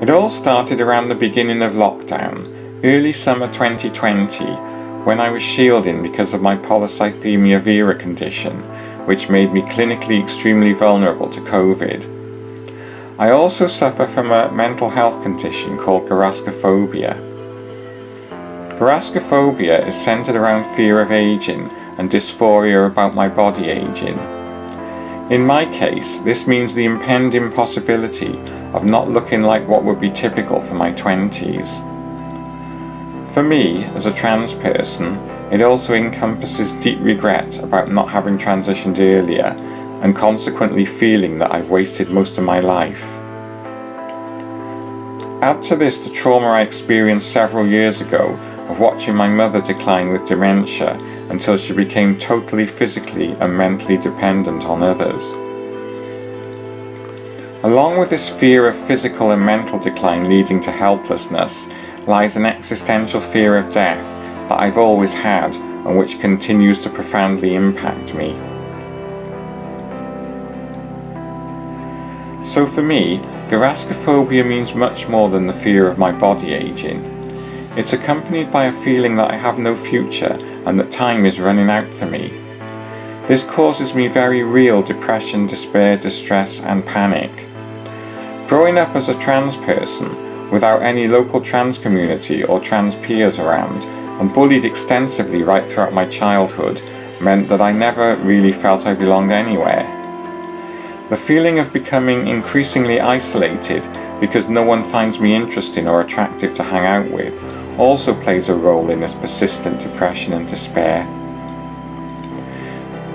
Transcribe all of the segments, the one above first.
It all started around the beginning of lockdown, early summer 2020, when I was shielding because of my polycythemia vera condition, which made me clinically extremely vulnerable to COVID. I also suffer from a mental health condition called garaskophobia. Garaskophobia is centered around fear of aging and dysphoria about my body aging. In my case, this means the impending possibility of not looking like what would be typical for my 20s. For me, as a trans person, it also encompasses deep regret about not having transitioned earlier and consequently feeling that I've wasted most of my life. Add to this the trauma I experienced several years ago of watching my mother decline with dementia until she became totally physically and mentally dependent on others. Along with this fear of physical and mental decline leading to helplessness lies an existential fear of death that I've always had and which continues to profoundly impact me. So for me, garaskophobia means much more than the fear of my body aging. It's accompanied by a feeling that I have no future and that time is running out for me. This causes me very real depression, despair, distress and panic. Growing up as a trans person, without any local trans community or trans peers around, and bullied extensively right throughout my childhood, meant that I never really felt I belonged anywhere. The feeling of becoming increasingly isolated because no one finds me interesting or attractive to hang out with also plays a role in this persistent depression and despair.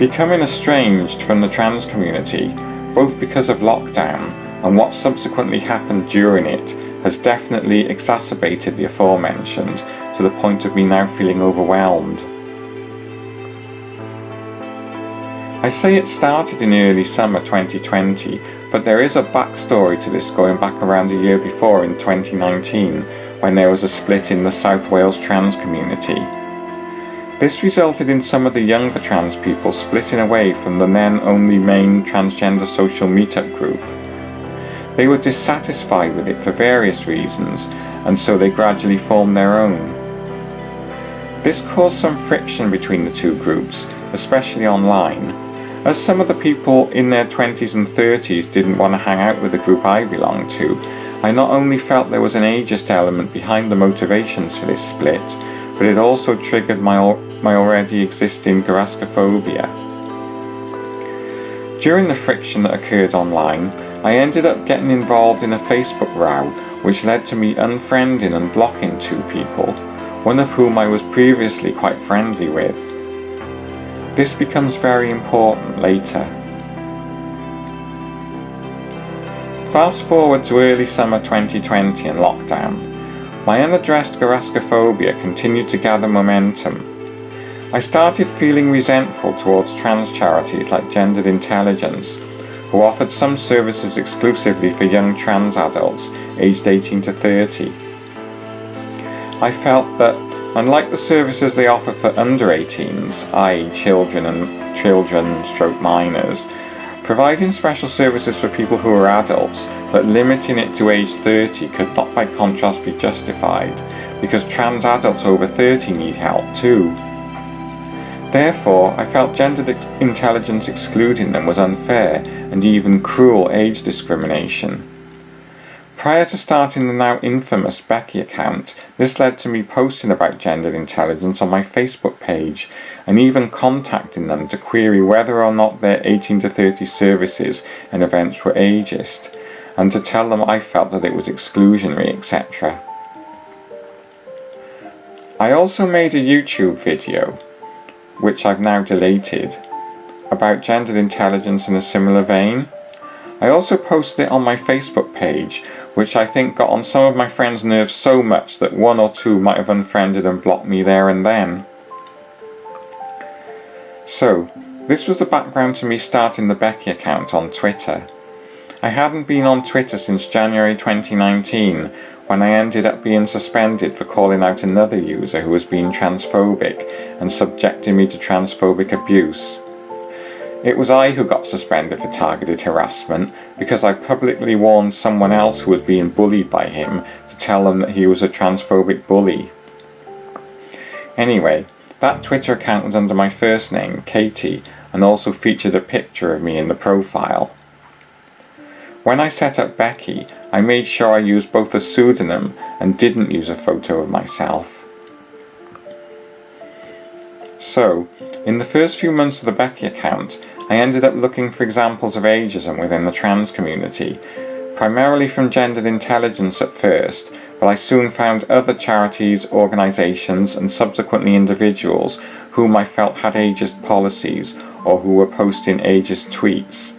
Becoming estranged from the trans community, both because of lockdown and what subsequently happened during it, has definitely exacerbated the aforementioned to the point of me now feeling overwhelmed. I say it started in early summer 2020, but there is a backstory to this going back around a year before in 2019, when there was a split in the South Wales trans community. This resulted in some of the younger trans people splitting away from the then only main transgender social meetup group. They were dissatisfied with it for various reasons, and so they gradually formed their own. This caused some friction between the two groups, especially online, as some of the people in their 20s and 30s didn't want to hang out with the group I belonged to. I not only felt there was an ageist element behind the motivations for this split, but it also triggered my already existing garaskophobia. During the friction that occurred online, I ended up getting involved in a Facebook row, which led to me unfriending and blocking two people, one of whom I was previously quite friendly with. This becomes very important later. Fast forward to early summer 2020 and lockdown. My unaddressed garaskophobia continued to gather momentum. I started feeling resentful towards trans charities like Gendered Intelligence, who offered some services exclusively for young trans adults aged 18 to 30. I felt that, unlike the services they offer for under 18s, i.e. children/minors, providing special services for people who are adults, but limiting it to age 30 could not by contrast be justified, because trans adults over 30 need help too. Therefore, I felt Gendered Intelligence excluding them was unfair and even cruel age discrimination. Prior to starting the now infamous Becky account, this led to me posting about Gendered Intelligence on my Facebook page and even contacting them to query whether or not their 18 to 30 services and events were ageist, and to tell them I felt that it was exclusionary, etc. I also made a YouTube video, which I've now deleted, about Gendered Intelligence in a similar vein. I also posted it on my Facebook page, which I think got on some of my friends' nerves so much that one or two might have unfriended and blocked me there and then. So, this was the background to me starting the Becky account on Twitter. I hadn't been on Twitter since January 2019, when I ended up being suspended for calling out another user who was being transphobic and subjecting me to transphobic abuse. It was I who got suspended for targeted harassment because I publicly warned someone else who was being bullied by him to tell them that he was a transphobic bully. Anyway, that Twitter account was under my first name, Katie, and also featured a picture of me in the profile. When I set up Becky, I made sure I used both a pseudonym and didn't use a photo of myself. So, in the first few months of the Becky account, I ended up looking for examples of ageism within the trans community, primarily from Gendered Intelligence at first, but I soon found other charities, organisations and subsequently individuals whom I felt had ageist policies or who were posting ageist tweets.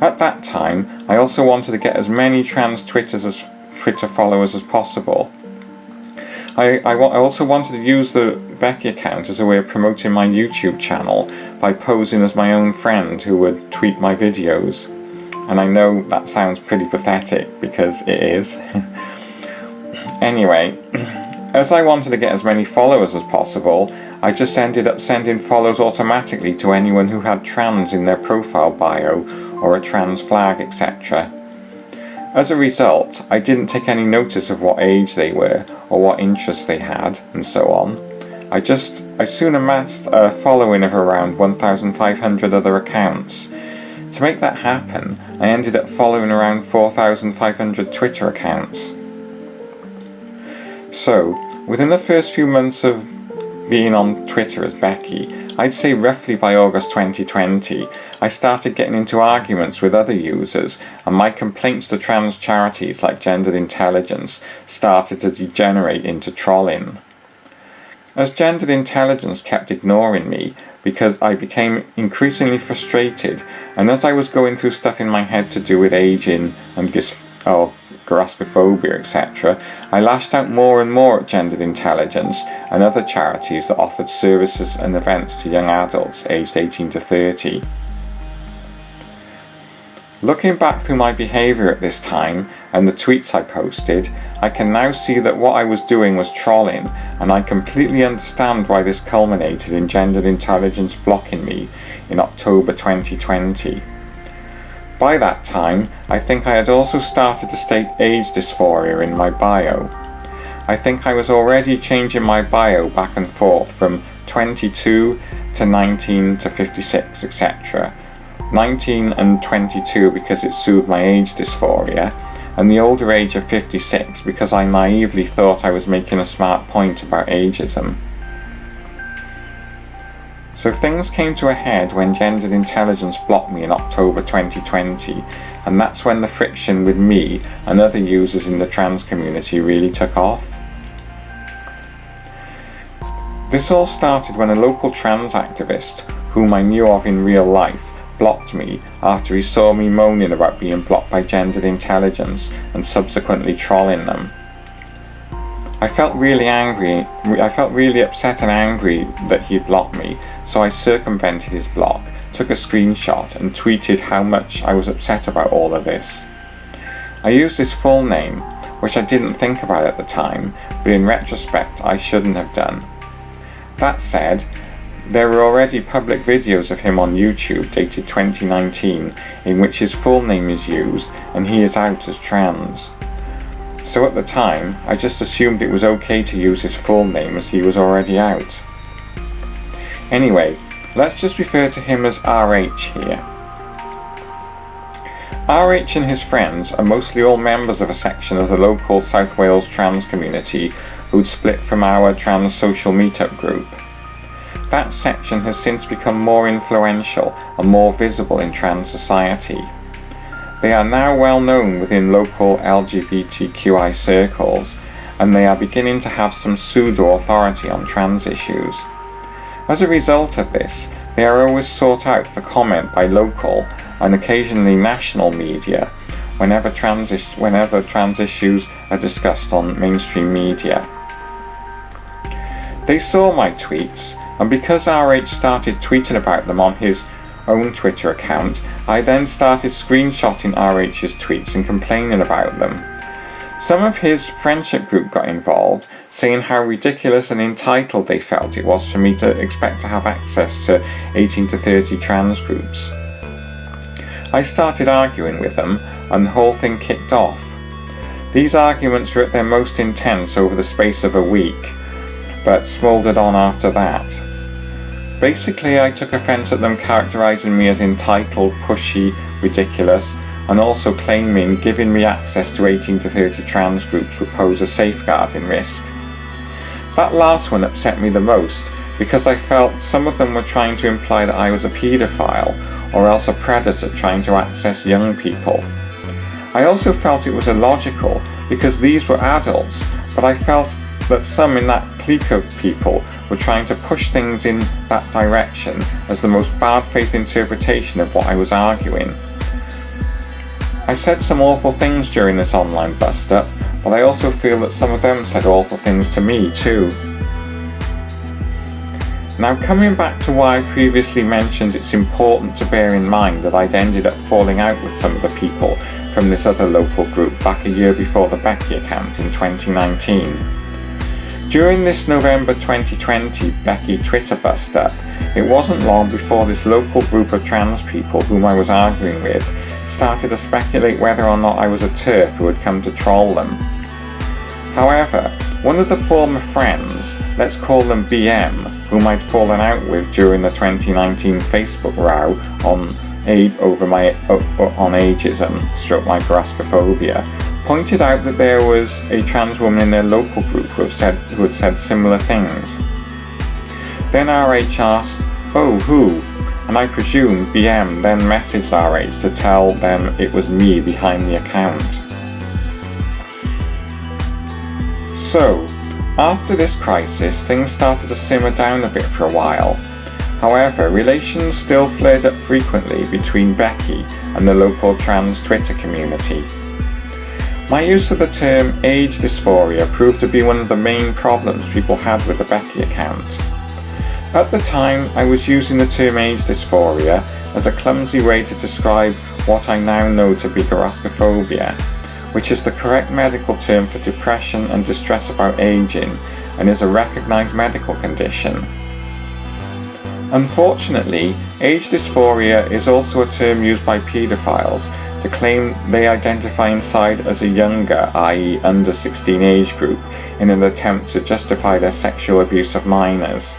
At that time, I also wanted to get as many trans Twitter followers as possible. I also wanted to use the Becky account as a way of promoting my YouTube channel by posing as my own friend who would tweet my videos. And I know that sounds pretty pathetic, because it is. Anyway, as I wanted to get as many followers as possible, I just ended up sending follows automatically to anyone who had trans in their profile bio or a trans flag, etc. As a result, I didn't take any notice of what age they were or what interests they had, and so on. I soon amassed a following of around 1,500 other accounts. To make that happen, I ended up following around 4,500 Twitter accounts. So, within the first few months of being on Twitter as Becky, I'd say roughly by August 2020, I started getting into arguments with other users, and my complaints to trans charities like Gendered Intelligence started to degenerate into trolling. As Gendered Intelligence kept ignoring me, because I became increasingly frustrated, and as I was going through stuff in my head to do with aging and grassophobia, etc., I lashed out more and more at Gendered Intelligence and other charities that offered services and events to young adults aged 18 to 30. Looking back through my behaviour at this time and the tweets I posted, I can now see that what I was doing was trolling, and I completely understand why this culminated in Gendered Intelligence blocking me in October 2020. By that time, I think I had also started to state age dysphoria in my bio. I think I was already changing my bio back and forth from 22 to 19 to 56, etc. 19 and 22 because it soothed my age dysphoria, and the older age of 56 because I naively thought I was making a smart point about ageism. So things came to a head when Gendered Intelligence blocked me in October 2020, and that's when the friction with me and other users in the trans community really took off. This all started when a local trans activist, whom I knew of in real life, blocked me after he saw me moaning about being blocked by Gendered Intelligence and subsequently trolling them. I felt really upset and angry that he'd blocked me, so I circumvented his block, took a screenshot and tweeted how much I was upset about all of this. I used his full name, which I didn't think about at the time, but in retrospect I shouldn't have done. That said, there were already public videos of him on YouTube dated 2019 in which his full name is used and he is out as trans. So at the time, I just assumed it was okay to use his full name as he was already out. Anyway, let's just refer to him as RH here. RH and his friends are mostly all members of a section of the local South Wales trans community who'd split from our trans social meetup group. That section has since become more influential and more visible in trans society. They are now well known within local LGBTQI circles, and they are beginning to have some pseudo-authority on trans issues. As a result of this, they are always sought out for comment by local and occasionally national media whenever trans issues are discussed on mainstream media. They saw my tweets, and because RH started tweeting about them on his own Twitter account, I then started screenshotting RH's tweets and complaining about them. Some of his friendship group got involved, saying how ridiculous and entitled they felt it was for me to expect to have access to 18 to 30 trans groups. I started arguing with them, and the whole thing kicked off. These arguments were at their most intense over the space of a week, but smouldered on after that. Basically, I took offence at them characterising me as entitled, pushy, ridiculous, and also claiming giving me access to 18 to 30 trans groups would pose a safeguarding risk. That last one upset me the most, because I felt some of them were trying to imply that I was a paedophile, or else a predator trying to access young people. I also felt it was illogical, because these were adults, but I felt that some in that clique of people were trying to push things in that direction as the most bad faith interpretation of what I was arguing. I said some awful things during this online bust-up, but I also feel that some of them said awful things to me too. Now, coming back to why I previously mentioned, it's important to bear in mind that I'd ended up falling out with some of the people from this other local group back a year before the Becky account in 2019. During this November 2020 Becky Twitter bust-up, it wasn't long before this local group of trans people whom I was arguing with started to speculate whether or not I was a TERF who had come to troll them. However, one of the former friends, let's call them BM, whom I'd fallen out with during the 2019 Facebook row on ageism / my graskophobia, pointed out that there was a trans woman in their local group who had said similar things. Then RH asked, "Oh, who?" And I presume BM then messaged RH to tell them it was me behind the account. So, after this crisis, things started to simmer down a bit for a while. However, relations still flared up frequently between Becky and the local trans Twitter community. My use of the term age dysphoria proved to be one of the main problems people had with the Becky account. At the time, I was using the term age dysphoria as a clumsy way to describe what I now know to be graskophobia, which is the correct medical term for depression and distress about aging, and is a recognised medical condition. Unfortunately, age dysphoria is also a term used by paedophiles to claim they identify inside as a younger, i.e. under 16 age group, in an attempt to justify their sexual abuse of minors.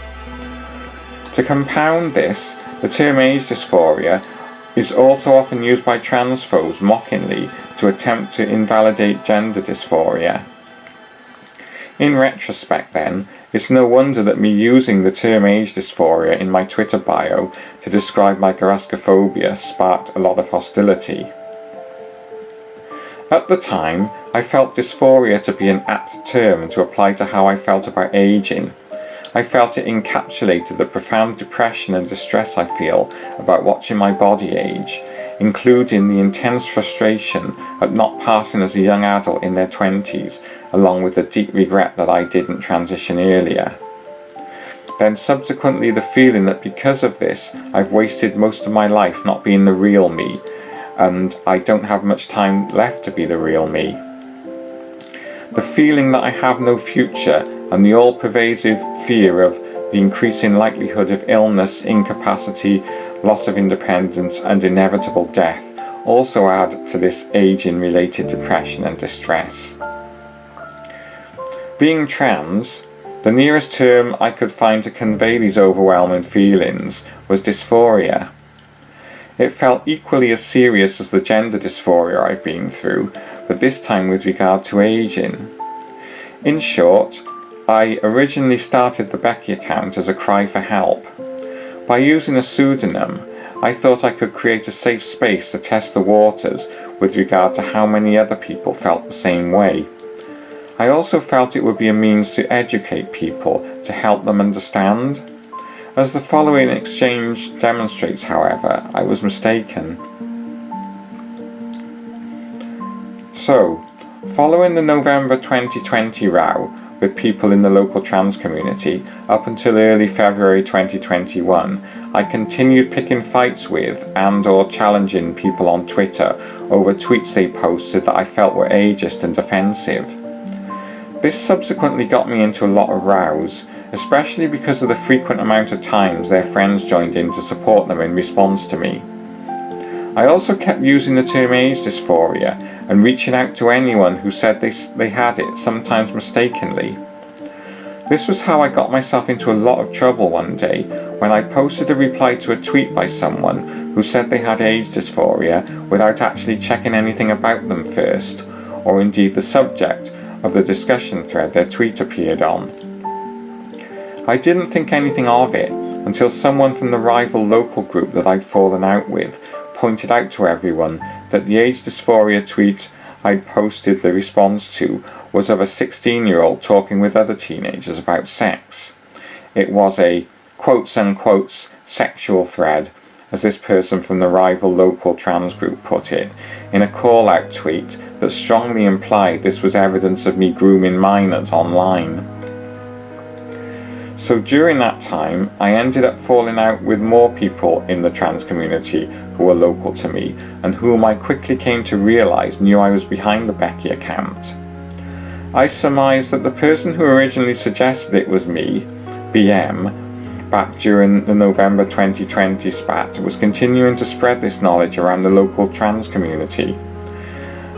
To compound this, the term age dysphoria is also often used by transphobes mockingly to attempt to invalidate gender dysphoria. In retrospect then, it's no wonder that me using the term age dysphoria in my Twitter bio to describe my graskophobia sparked a lot of hostility. At the time, I felt dysphoria to be an apt term to apply to how I felt about aging. I felt it encapsulated the profound depression and distress I feel about watching my body age, including the intense frustration at not passing as a young adult in their 20s, along with the deep regret that I didn't transition earlier. Then subsequently the feeling that because of this, I've wasted most of my life not being the real me, and I don't have much time left to be the real me. The feeling that I have no future, and the all-pervasive fear of the increasing likelihood of illness, incapacity, loss of independence, and inevitable death also add to this aging-related depression and distress. Being trans, the nearest term I could find to convey these overwhelming feelings was dysphoria. It felt equally as serious as the gender dysphoria I've been through, but this time with regard to aging. In short, I originally started the Becky account as a cry for help. By using a pseudonym, I thought I could create a safe space to test the waters with regard to how many other people felt the same way. I also felt it would be a means to educate people, to help them understand. As the following exchange demonstrates, however, I was mistaken. So, following the November 2020 row, with people in the local trans community, up until early February 2021, I continued picking fights with and/or challenging people on Twitter over tweets they posted that I felt were ageist and offensive. This subsequently got me into a lot of rows, especially because of the frequent amount of times their friends joined in to support them in response to me. I also kept using the term age dysphoria and reaching out to anyone who said they had it, sometimes mistakenly. This was how I got myself into a lot of trouble one day when I posted a reply to a tweet by someone who said they had age dysphoria without actually checking anything about them first, or indeed the subject of the discussion thread their tweet appeared on. I didn't think anything of it until someone from the rival local group that I'd fallen out with pointed out to everyone that the age dysphoria tweet I'd posted the response to was of a 16-year-old talking with other teenagers about sex. It was a quotes-unquotes sexual thread, as this person from the rival local trans group put it, in a call-out tweet that strongly implied this was evidence of me grooming minors online. So during that time, I ended up falling out with more people in the trans community who were local to me, and whom I quickly came to realise knew I was behind the Becky account. I surmised that the person who originally suggested it was me, BM, back during the November 2020 spat, was continuing to spread this knowledge around the local trans community.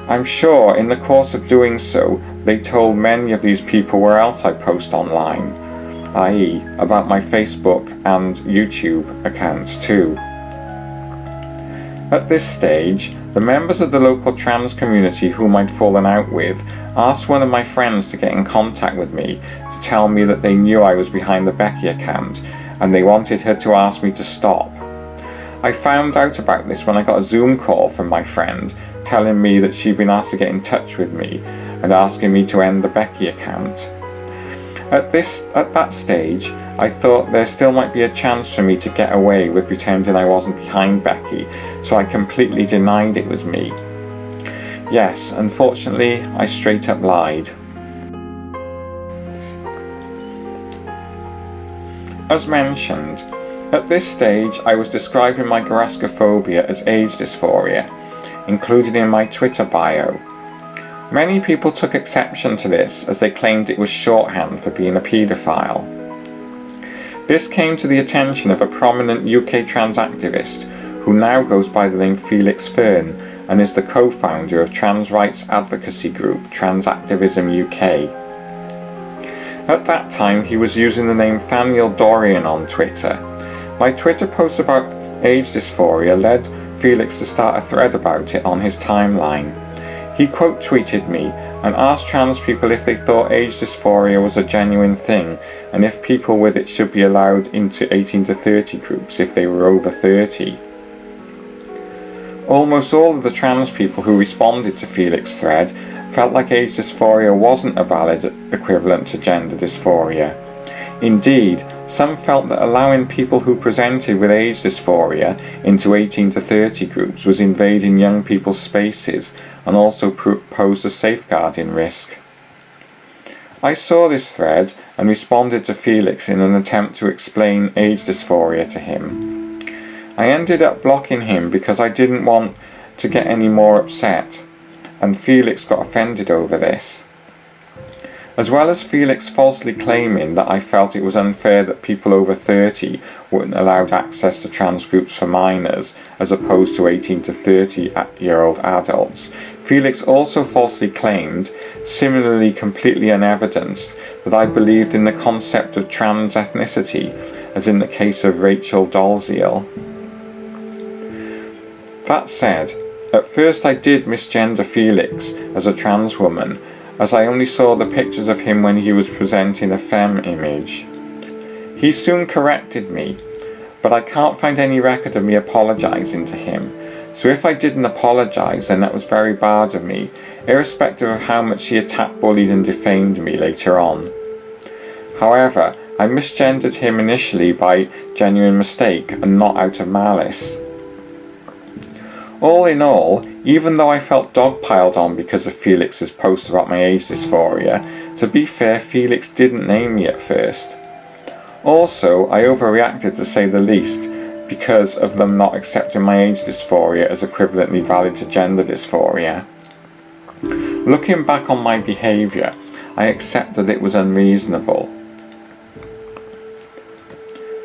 I'm sure in the course of doing so, they told many of these people where else I post online, i.e. about my Facebook and YouTube accounts too. At this stage, the members of the local trans community whom I'd fallen out with asked one of my friends to get in contact with me to tell me that they knew I was behind the Becky account and they wanted her to ask me to stop. I found out about this when I got a Zoom call from my friend telling me that she'd been asked to get in touch with me and asking me to end the Becky account. At that stage, I thought there still might be a chance for me to get away with pretending I wasn't behind Becky, so I completely denied it was me. Yes, unfortunately, I straight up lied. As mentioned, at this stage I was describing my grascophobia as age dysphoria, included in my Twitter bio. Many people took exception to this as they claimed it was shorthand for being a paedophile. This came to the attention of a prominent UK trans activist who now goes by the name Felix Fern and is the co-founder of trans rights advocacy group Trans Activism UK. At that time he was using the name Thaniel Dorian on Twitter. My Twitter post about age dysphoria led Felix to start a thread about it on his timeline. He quote tweeted me and asked trans people if they thought age dysphoria was a genuine thing and if people with it should be allowed into 18 to 30 groups if they were over 30. Almost all of the trans people who responded to Felix's thread felt like age dysphoria wasn't a valid equivalent to gender dysphoria. Indeed, some felt that allowing people who presented with age dysphoria into 18 to 30 groups was invading young people's spaces and also posed a safeguarding risk. I saw this thread and responded to Felix in an attempt to explain age dysphoria to him. I ended up blocking him because I didn't want to get any more upset, and Felix got offended over this. As well as Felix falsely claiming that I felt it was unfair that people over 30 weren't allowed access to trans groups for minors as opposed to 18 to 30-year-old adults, Felix also falsely claimed, similarly completely unevidenced, that I believed in the concept of trans ethnicity, as in the case of Rachel Dolezal. That said, at first I did misgender Felix as a trans woman, as I only saw the pictures of him when he was presenting a femme image. He soon corrected me, but I can't find any record of me apologising to him, so if I didn't apologise then that was very bad of me, irrespective of how much he attacked, bullied and defamed me later on. However, I misgendered him initially by genuine mistake and not out of malice. All in all, even though I felt dogpiled on because of Felix's post about my age dysphoria. To be fair, Felix didn't name me at first. Also, I overreacted to say the least, because of them not accepting my age dysphoria as equivalently valid to gender dysphoria. Looking back on my behaviour, I accept that it was unreasonable.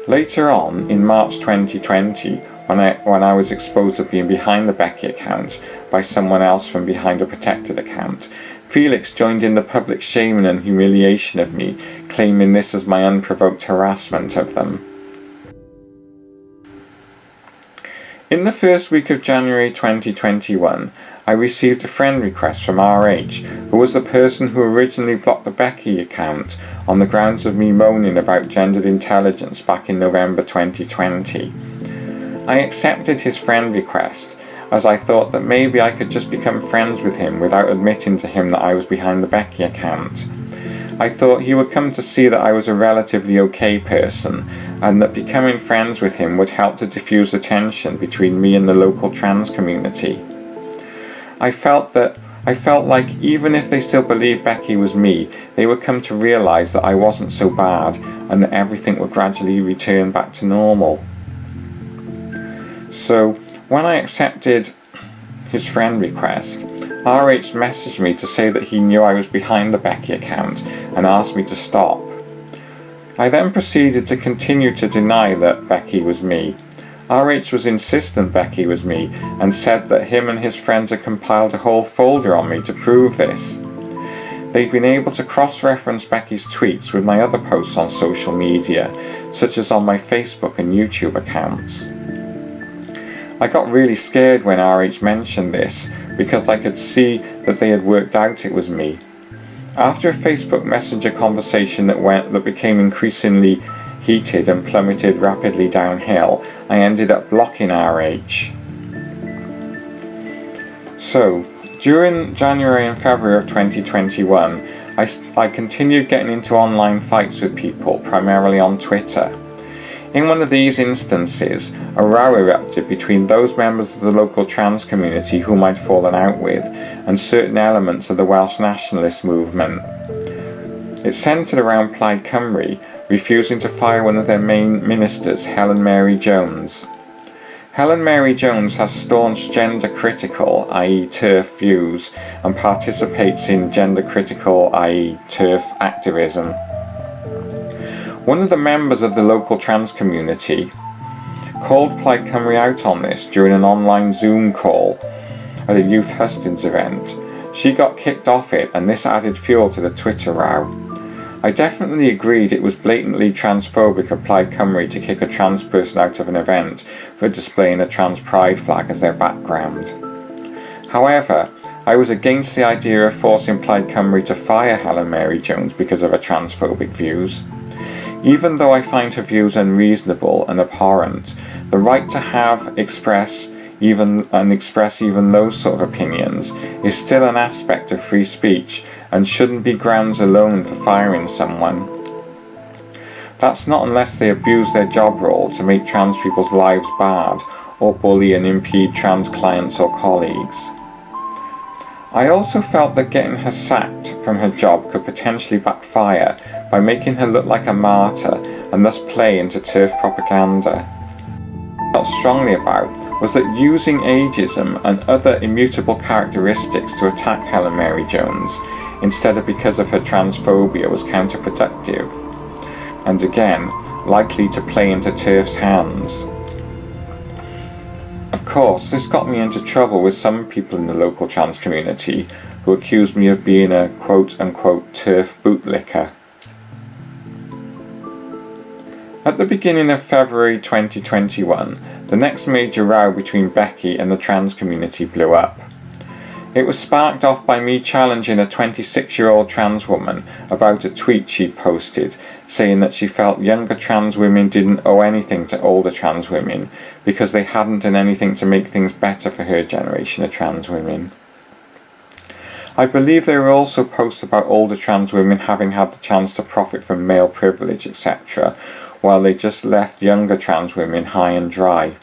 Later on, in March 2020, when I was exposed to being behind the Becky account by someone else from behind a protected account, Felix joined in the public shaming and humiliation of me, claiming this as my unprovoked harassment of them. In the first week of January 2021, I received a friend request from RH, who was the person who originally blocked the Becky account on the grounds of me moaning about gendered intelligence back in November 2020. I accepted his friend request, as I thought that maybe I could just become friends with him without admitting to him that I was behind the Becky account. I thought he would come to see that I was a relatively okay person, and that becoming friends with him would help to diffuse the tension between me and the local trans community. I felt like even if they still believed Becky was me, they would come to realise that I wasn't so bad, and that everything would gradually return back to normal. So, when I accepted his friend request, RH messaged me to say that he knew I was behind the Becky account and asked me to stop. I then proceeded to continue to deny that Becky was me. RH was insistent Becky was me and said that him and his friends had compiled a whole folder on me to prove this. They'd been able to cross-reference Becky's tweets with my other posts on social media, such as on my Facebook and YouTube accounts. I got really scared when RH mentioned this, because I could see that they had worked out it was me. After a Facebook Messenger conversation that became increasingly heated and plummeted rapidly downhill, I ended up blocking RH. So, during January and February of 2021, I continued getting into online fights with people, primarily on Twitter. In one of these instances, a row erupted between those members of the local trans community whom I'd fallen out with, and certain elements of the Welsh nationalist movement. It centred around Plaid Cymru refusing to fire one of their main ministers, Helen Mary Jones. Helen Mary Jones has staunch gender-critical, i.e. TERF views, and participates in gender-critical, i.e. TERF activism. One of the members of the local trans community called Plaid Cymru out on this during an online Zoom call at a youth hustings event. She got kicked off it, and this added fuel to the Twitter row. I definitely agreed it was blatantly transphobic of Plaid Cymru to kick a trans person out of an event for displaying a trans pride flag as their background. However, I was against the idea of forcing Plaid Cymru to fire Helen Mary Jones because of her transphobic views. Even though I find her views unreasonable and abhorrent, the right to have, express even those sort of opinions is still an aspect of free speech and shouldn't be grounds alone for firing someone. That's not unless they abuse their job role to make trans people's lives bad or bully and impede trans clients or colleagues. I also felt that getting her sacked from her job could potentially backfire by making her look like a martyr and thus play into TERF propaganda. What I felt strongly about was that using ageism and other immutable characteristics to attack Helen Mary Jones instead of because of her transphobia was counterproductive, and again, likely to play into TERF's hands. Of course, this got me into trouble with some people in the local trans community who accused me of being a quote-unquote TERF bootlicker. At the beginning of February 2021, the next major row between Becky and the trans community blew up. It was sparked off by me challenging a 26-year-old trans woman about a tweet she'd posted saying that she felt younger trans women didn't owe anything to older trans women because they hadn't done anything to make things better for her generation of trans women. I believe there were also posts about older trans women having had the chance to profit from male privilege, etc., while they just left younger trans women high and dry.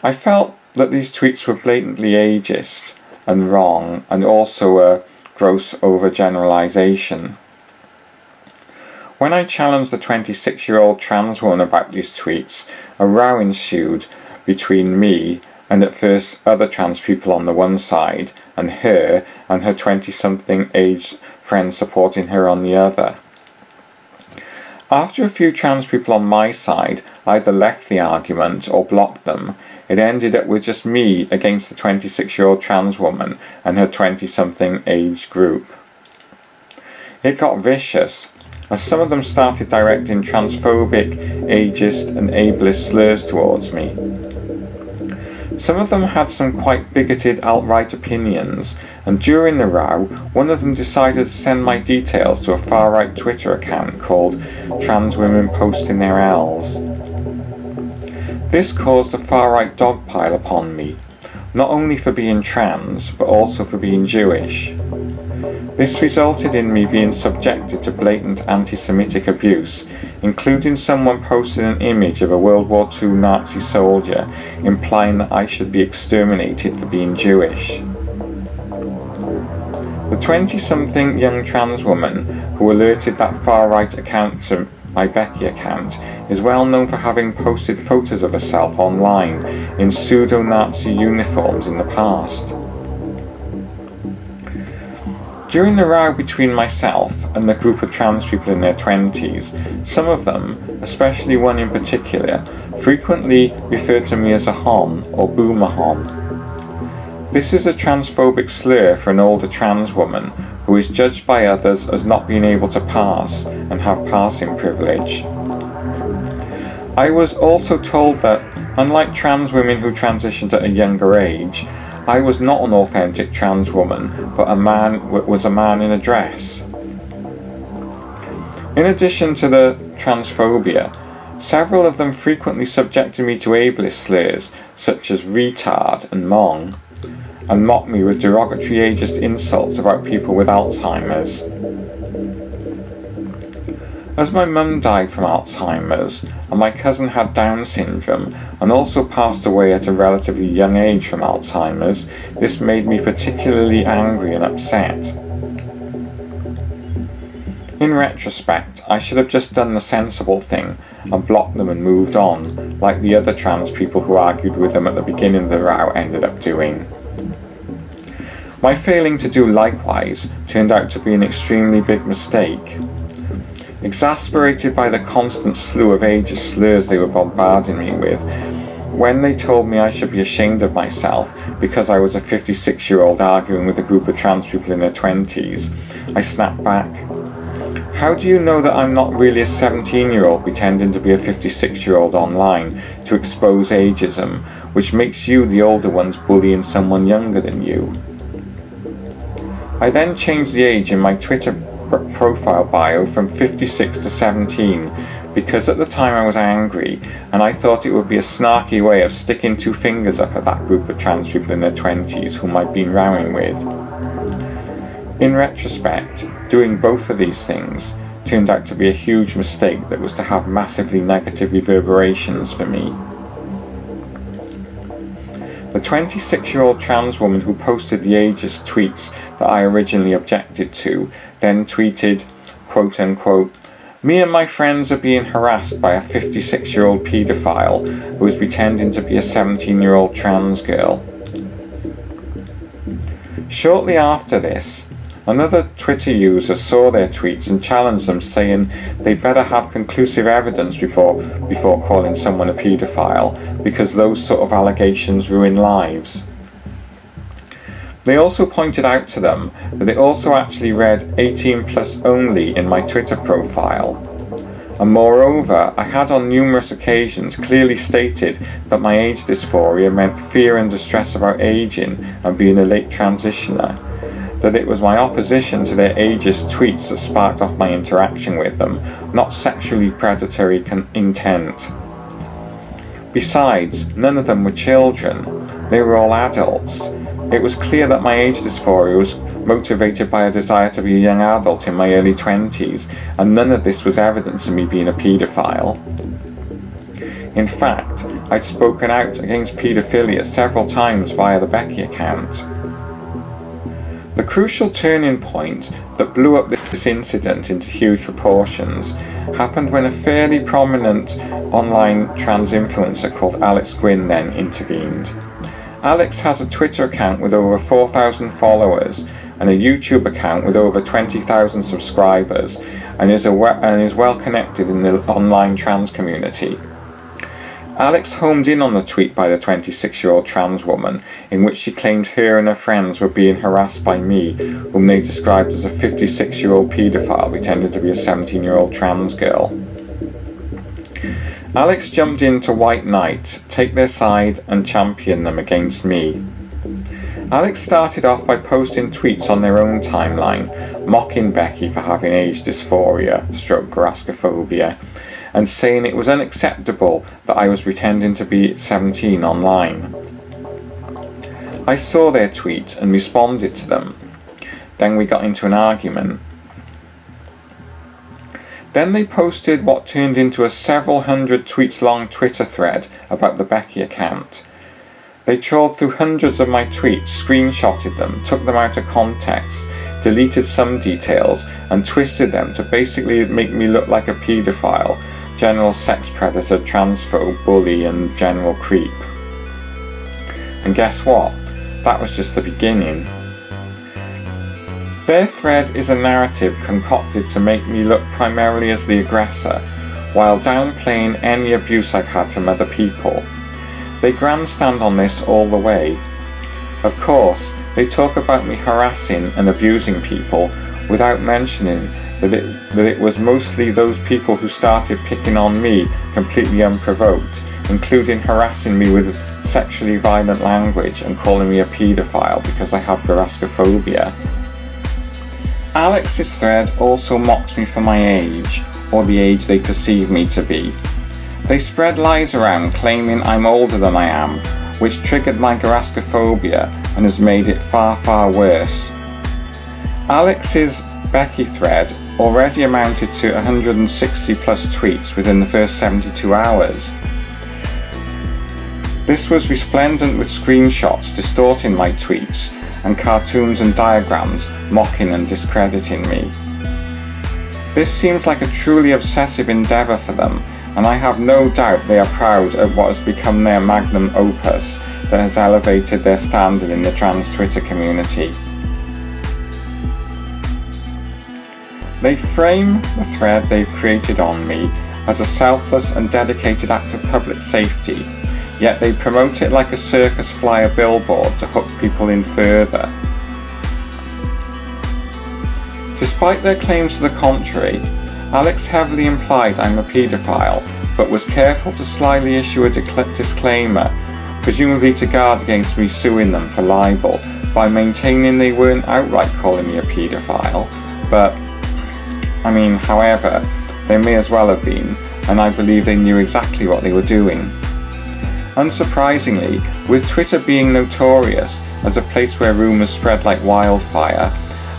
I felt that these tweets were blatantly ageist and wrong, and also a gross overgeneralization. When I challenged the 26-year-old trans woman about these tweets, a row ensued between me and at first other trans people on the one side, and her 20-something age friend supporting her on the other. After a few trans people on my side either left the argument or blocked them, it ended up with just me against the 26-year-old trans woman and her 20-something age group. It got vicious, as some of them started directing transphobic, ageist and ableist slurs towards me. Some of them had some quite bigoted alt-right opinions, and during the row, one of them decided to send my details to a far-right Twitter account called Trans Women Posting Their L's. This caused a far-right dogpile upon me, not only for being trans, but also for being Jewish. This resulted in me being subjected to blatant anti-Semitic abuse, including someone posting an image of a World War II Nazi soldier, implying that I should be exterminated for being Jewish. The 20-something young trans woman who alerted that far-right account to my Becky account is well known for having posted photos of herself online in pseudo-Nazi uniforms in the past. During the row between myself and the group of trans people in their 20s, some of them, especially one in particular, frequently referred to me as a hon or boomer hon. This is a transphobic slur for an older trans woman who is judged by others as not being able to pass and have passing privilege. I was also told that, unlike trans women who transitioned at a younger age, I was not an authentic trans woman, but was a man in a dress. In addition to the transphobia, several of them frequently subjected me to ableist slurs such as retard and mong, and mocked me with derogatory ageist insults about people with Alzheimer's. As my mum died from Alzheimer's, and my cousin had Down syndrome, and also passed away at a relatively young age from Alzheimer's, this made me particularly angry and upset. In retrospect, I should have just done the sensible thing and blocked them and moved on, like the other trans people who argued with them at the beginning of the row ended up doing. My failing to do likewise turned out to be an extremely big mistake. Exasperated by the constant slew of ageist slurs they were bombarding me with, when they told me I should be ashamed of myself because I was a 56-year-old arguing with a group of trans people in their 20s, I snapped back. How do you know that I'm not really a 17-year-old pretending to be a 56-year-old online to expose ageism, which makes you the older ones bullying someone younger than you? I then changed the age in my Twitter profile bio from 56 to 17 because at the time I was angry and I thought it would be a snarky way of sticking two fingers up at that group of trans people in their 20s whom I'd been rowing with. In retrospect, doing both of these things turned out to be a huge mistake that was to have massively negative reverberations for me. The 26-year-old trans woman who posted the ageist tweets that I originally objected to then tweeted, quote unquote, "Me and my friends are being harassed by a 56-year-old paedophile who is pretending to be a 17-year-old trans girl." Shortly after this, another Twitter user saw their tweets and challenged them, saying they better have conclusive evidence before calling someone a paedophile, because those sort of allegations ruin lives. They also pointed out to them that they also actually read 18 plus only in my Twitter profile. And moreover, I had on numerous occasions clearly stated that my age dysphoria meant fear and distress about aging and being a late transitioner, that it was my opposition to their ageist tweets that sparked off my interaction with them, not sexually predatory intent. Besides, none of them were children, they were all adults. It was clear that my age dysphoria was motivated by a desire to be a young adult in my early 20s, and none of this was evidence of me being a paedophile. In fact, I'd spoken out against paedophilia several times via the Becky account. The crucial turning point that blew up this incident into huge proportions happened when a fairly prominent online trans influencer called Alex Gwin then intervened. Alex has a Twitter account with over 4,000 followers and a YouTube account with over 20,000 subscribers, and is well connected in the online trans community. Alex homed in on the tweet by the 26-year-old trans woman, in which she claimed her and her friends were being harassed by me, whom they described as a 56-year-old paedophile pretending to be a 17-year-old trans girl. Alex jumped in to white knight, take their side and champion them against me. Alex started off by posting tweets on their own timeline, mocking Becky for having age dysphoria, grascophobia, and saying it was unacceptable that I was pretending to be 17 online. I saw their tweets and responded to them. Then we got into an argument. Then they posted what turned into a several hundred tweets long Twitter thread about the Becky account. They trawled through hundreds of my tweets, screenshotted them, took them out of context, deleted some details, and twisted them to basically make me look like a paedophile, general sex predator, transphobe, bully, and general creep. And guess what? That was just the beginning. Their thread is a narrative concocted to make me look primarily as the aggressor, while downplaying any abuse I've had from other people. They grandstand on this all the way. Of course, they talk about me harassing and abusing people without mentioning that it was mostly those people who started picking on me completely unprovoked, including harassing me with sexually violent language and calling me a paedophile because I have grascophobia. Alex's thread also mocks me for my age, or the age they perceive me to be. They spread lies around claiming I'm older than I am, which triggered my grascophobia and has made it far, far worse. Alex's Becky thread already amounted to 160 plus tweets within the first 72 hours. This was resplendent with screenshots distorting my tweets and cartoons and diagrams mocking and discrediting me. This seems like a truly obsessive endeavour for them, and I have no doubt they are proud of what has become their magnum opus that has elevated their standard in the trans Twitter community. They frame the thread they've created on me as a selfless and dedicated act of public safety, yet they promote it like a circus flyer billboard to hook people in further. Despite their claims to the contrary, Alex heavily implied I'm a paedophile, but was careful to slyly issue a disclaimer, presumably to guard against me suing them for libel, by maintaining they weren't outright calling me a paedophile, but, however, they may as well have been, and I believe they knew exactly what they were doing. Unsurprisingly, with Twitter being notorious as a place where rumours spread like wildfire,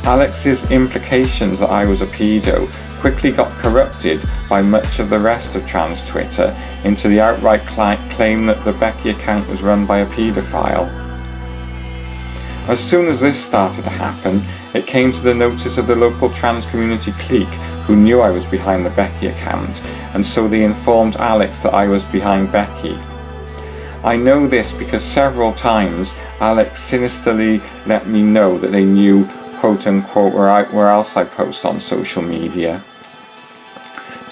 Alex's implications that I was a pedo quickly got corrupted by much of the rest of trans Twitter into the outright claim that the Becky account was run by a paedophile. As soon as this started to happen, it came to the notice of the local trans community clique who knew I was behind the Becky account, and so they informed Alex that I was behind Becky. I know this because several times Alex sinisterly let me know that they knew quote unquote where else I post on social media.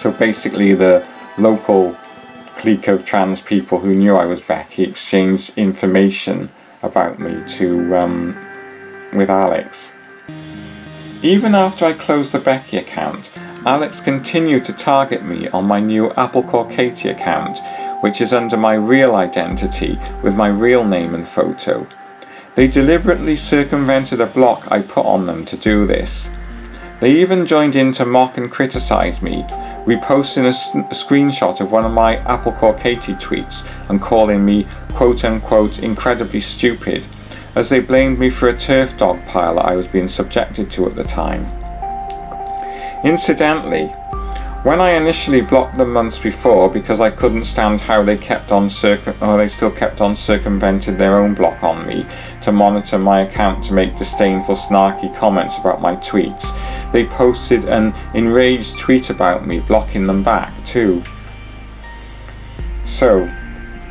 So basically the local clique of trans people who knew I was Becky exchanged information about me with Alex. Even after I closed the Becky account, Alex continued to target me on my new Applecore Katie account, which is under my real identity with my real name and photo. They deliberately circumvented a block I put on them to do this. They even joined in to mock and criticise me, reposting a screenshot of one of my Applecore Katie tweets and calling me quote unquote incredibly stupid, as they blamed me for a turf dog pile that I was being subjected to at the time. Incidentally, When I initially blocked them months before because I couldn't stand how they still kept on circumventing their own block on me to monitor my account to make disdainful snarky comments about my tweets, they posted an enraged tweet about me, blocking them back too. So,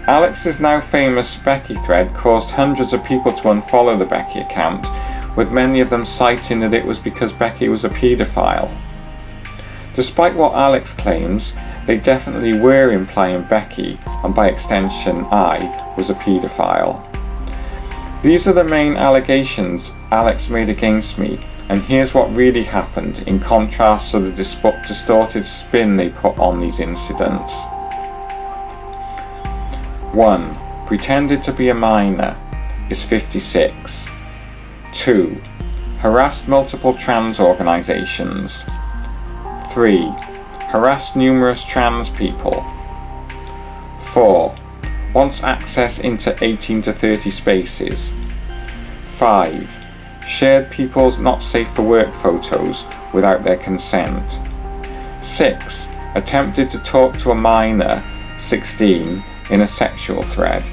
Alex's now famous Becky thread caused hundreds of people to unfollow the Becky account, with many of them citing that it was because Becky was a paedophile. Despite what Alex claims, they definitely were implying Becky, and by extension I, was a paedophile. These are the main allegations Alex made against me, and here's what really happened in contrast to the distorted spin they put on these incidents. 1. Pretended to be a minor, is 56. 2. Harassed multiple trans organisations. 3. Harassed numerous trans people. 4. Wants access into 18 to 30 spaces. 5. Shared people's not safe for work photos without their consent. 6. Attempted to talk to a minor, 16, in a sexual thread.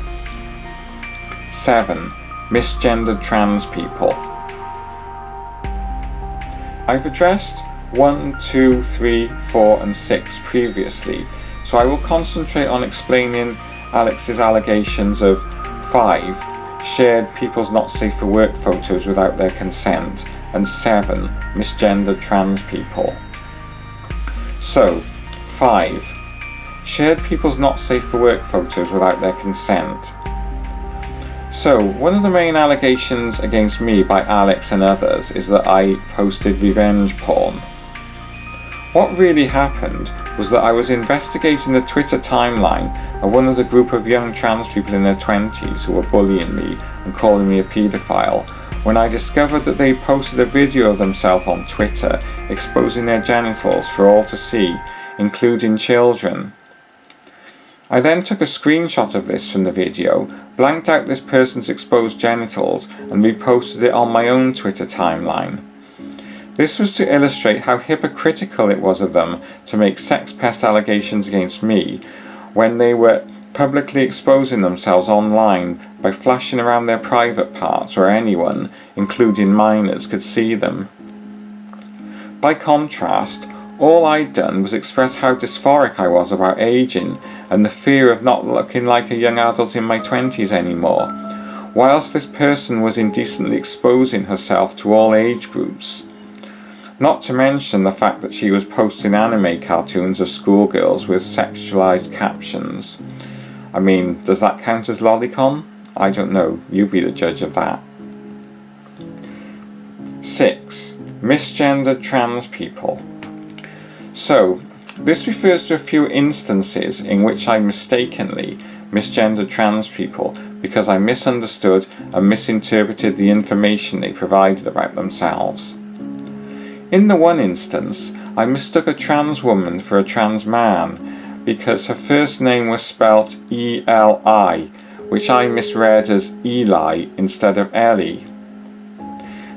7. Misgendered trans people. I've addressed 1, 2, 3, 4 and 6 previously, so I will concentrate on explaining Alex's allegations of 5. Shared people's not safe for work photos without their consent, and 7. Misgendered trans people. So, 5. Shared people's not safe for work photos without their consent. So, one of the main allegations against me by Alex and others is that I posted revenge porn. What really happened was that I was investigating the Twitter timeline of one of the group of young trans people in their 20s who were bullying me and calling me a paedophile, when I discovered that they posted a video of themselves on Twitter exposing their genitals for all to see, including children. I then took a screenshot of this from the video, blanked out this person's exposed genitals and reposted it on my own Twitter timeline. This was to illustrate how hypocritical it was of them to make sex pest allegations against me when they were publicly exposing themselves online by flashing around their private parts where anyone, including minors, could see them. By contrast, all I'd done was express how dysphoric I was about aging and the fear of not looking like a young adult in my 20s anymore, whilst this person was indecently exposing herself to all age groups. Not to mention the fact that she was posting anime cartoons of schoolgirls with sexualized captions. I mean, does that count as lolicon? I don't know, you be the judge of that. 6. Misgendered trans people. So, this refers to a few instances in which I mistakenly misgendered trans people because I misunderstood and misinterpreted the information they provided about themselves. In the one instance, I mistook a trans woman for a trans man because her first name was spelt E-L-I, which I misread as Eli instead of Ellie.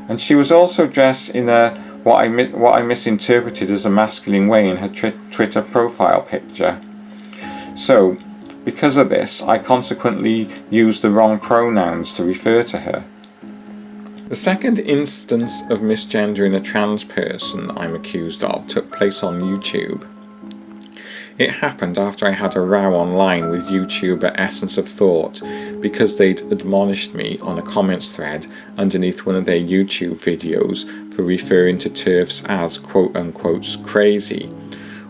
And she was also dressed in what I misinterpreted as a masculine way in her Twitter profile picture. So, because of this, I consequently used the wrong pronouns to refer to her. The second instance of misgendering a trans person I'm accused of took place on YouTube. It happened after I had a row online with YouTuber Essence of Thought because they'd admonished me on a comments thread underneath one of their YouTube videos for referring to TERFs as quote-unquote crazy,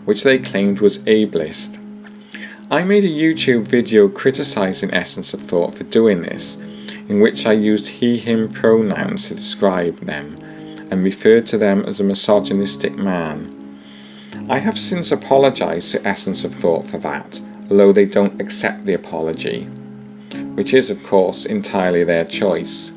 which they claimed was ableist. I made a YouTube video criticising Essence of Thought for doing this, in which I used he/him pronouns to describe them and referred to them as a misogynistic man. I have since apologised to Essence of Thought for that, although they don't accept the apology, which is of course entirely their choice.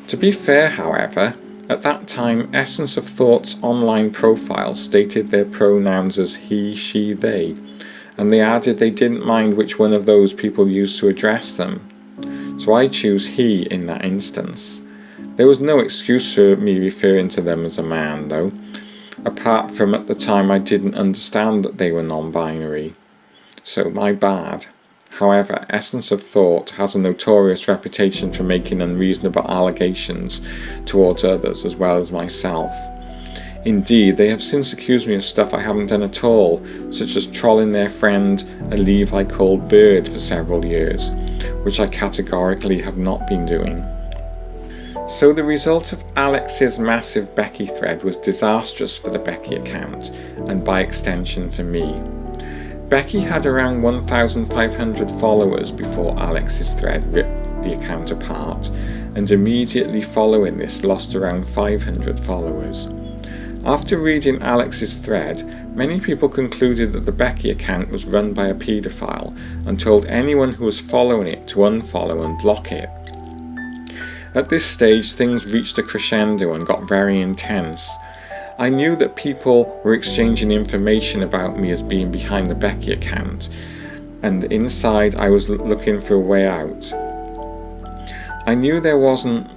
To be fair, however, at that time Essence of Thought's online profile stated their pronouns as he, she, they, and they added they didn't mind which one of those people used to address them. So I choose he in that instance. There was no excuse for me referring to them as a man though, apart from at the time I didn't understand that they were non-binary. So my bad. However, Essence of Thought has a notorious reputation for making unreasonable allegations towards others as well as myself. Indeed, they have since accused me of stuff I haven't done at all, such as trolling their friend, a Levi called Bird, for several years, which I categorically have not been doing. So the result of Alex's massive Becky thread was disastrous for the Becky account, and by extension for me. Becky had around 1,500 followers before Alex's thread ripped the account apart, and immediately following this lost around 500 followers. After reading Alex's thread, many people concluded that the Becky account was run by a paedophile and told anyone who was following it to unfollow and block it. At this stage, things reached a crescendo and got very intense. I knew that people were exchanging information about me as being behind the Becky account, and inside I was looking for a way out. I knew there wasn't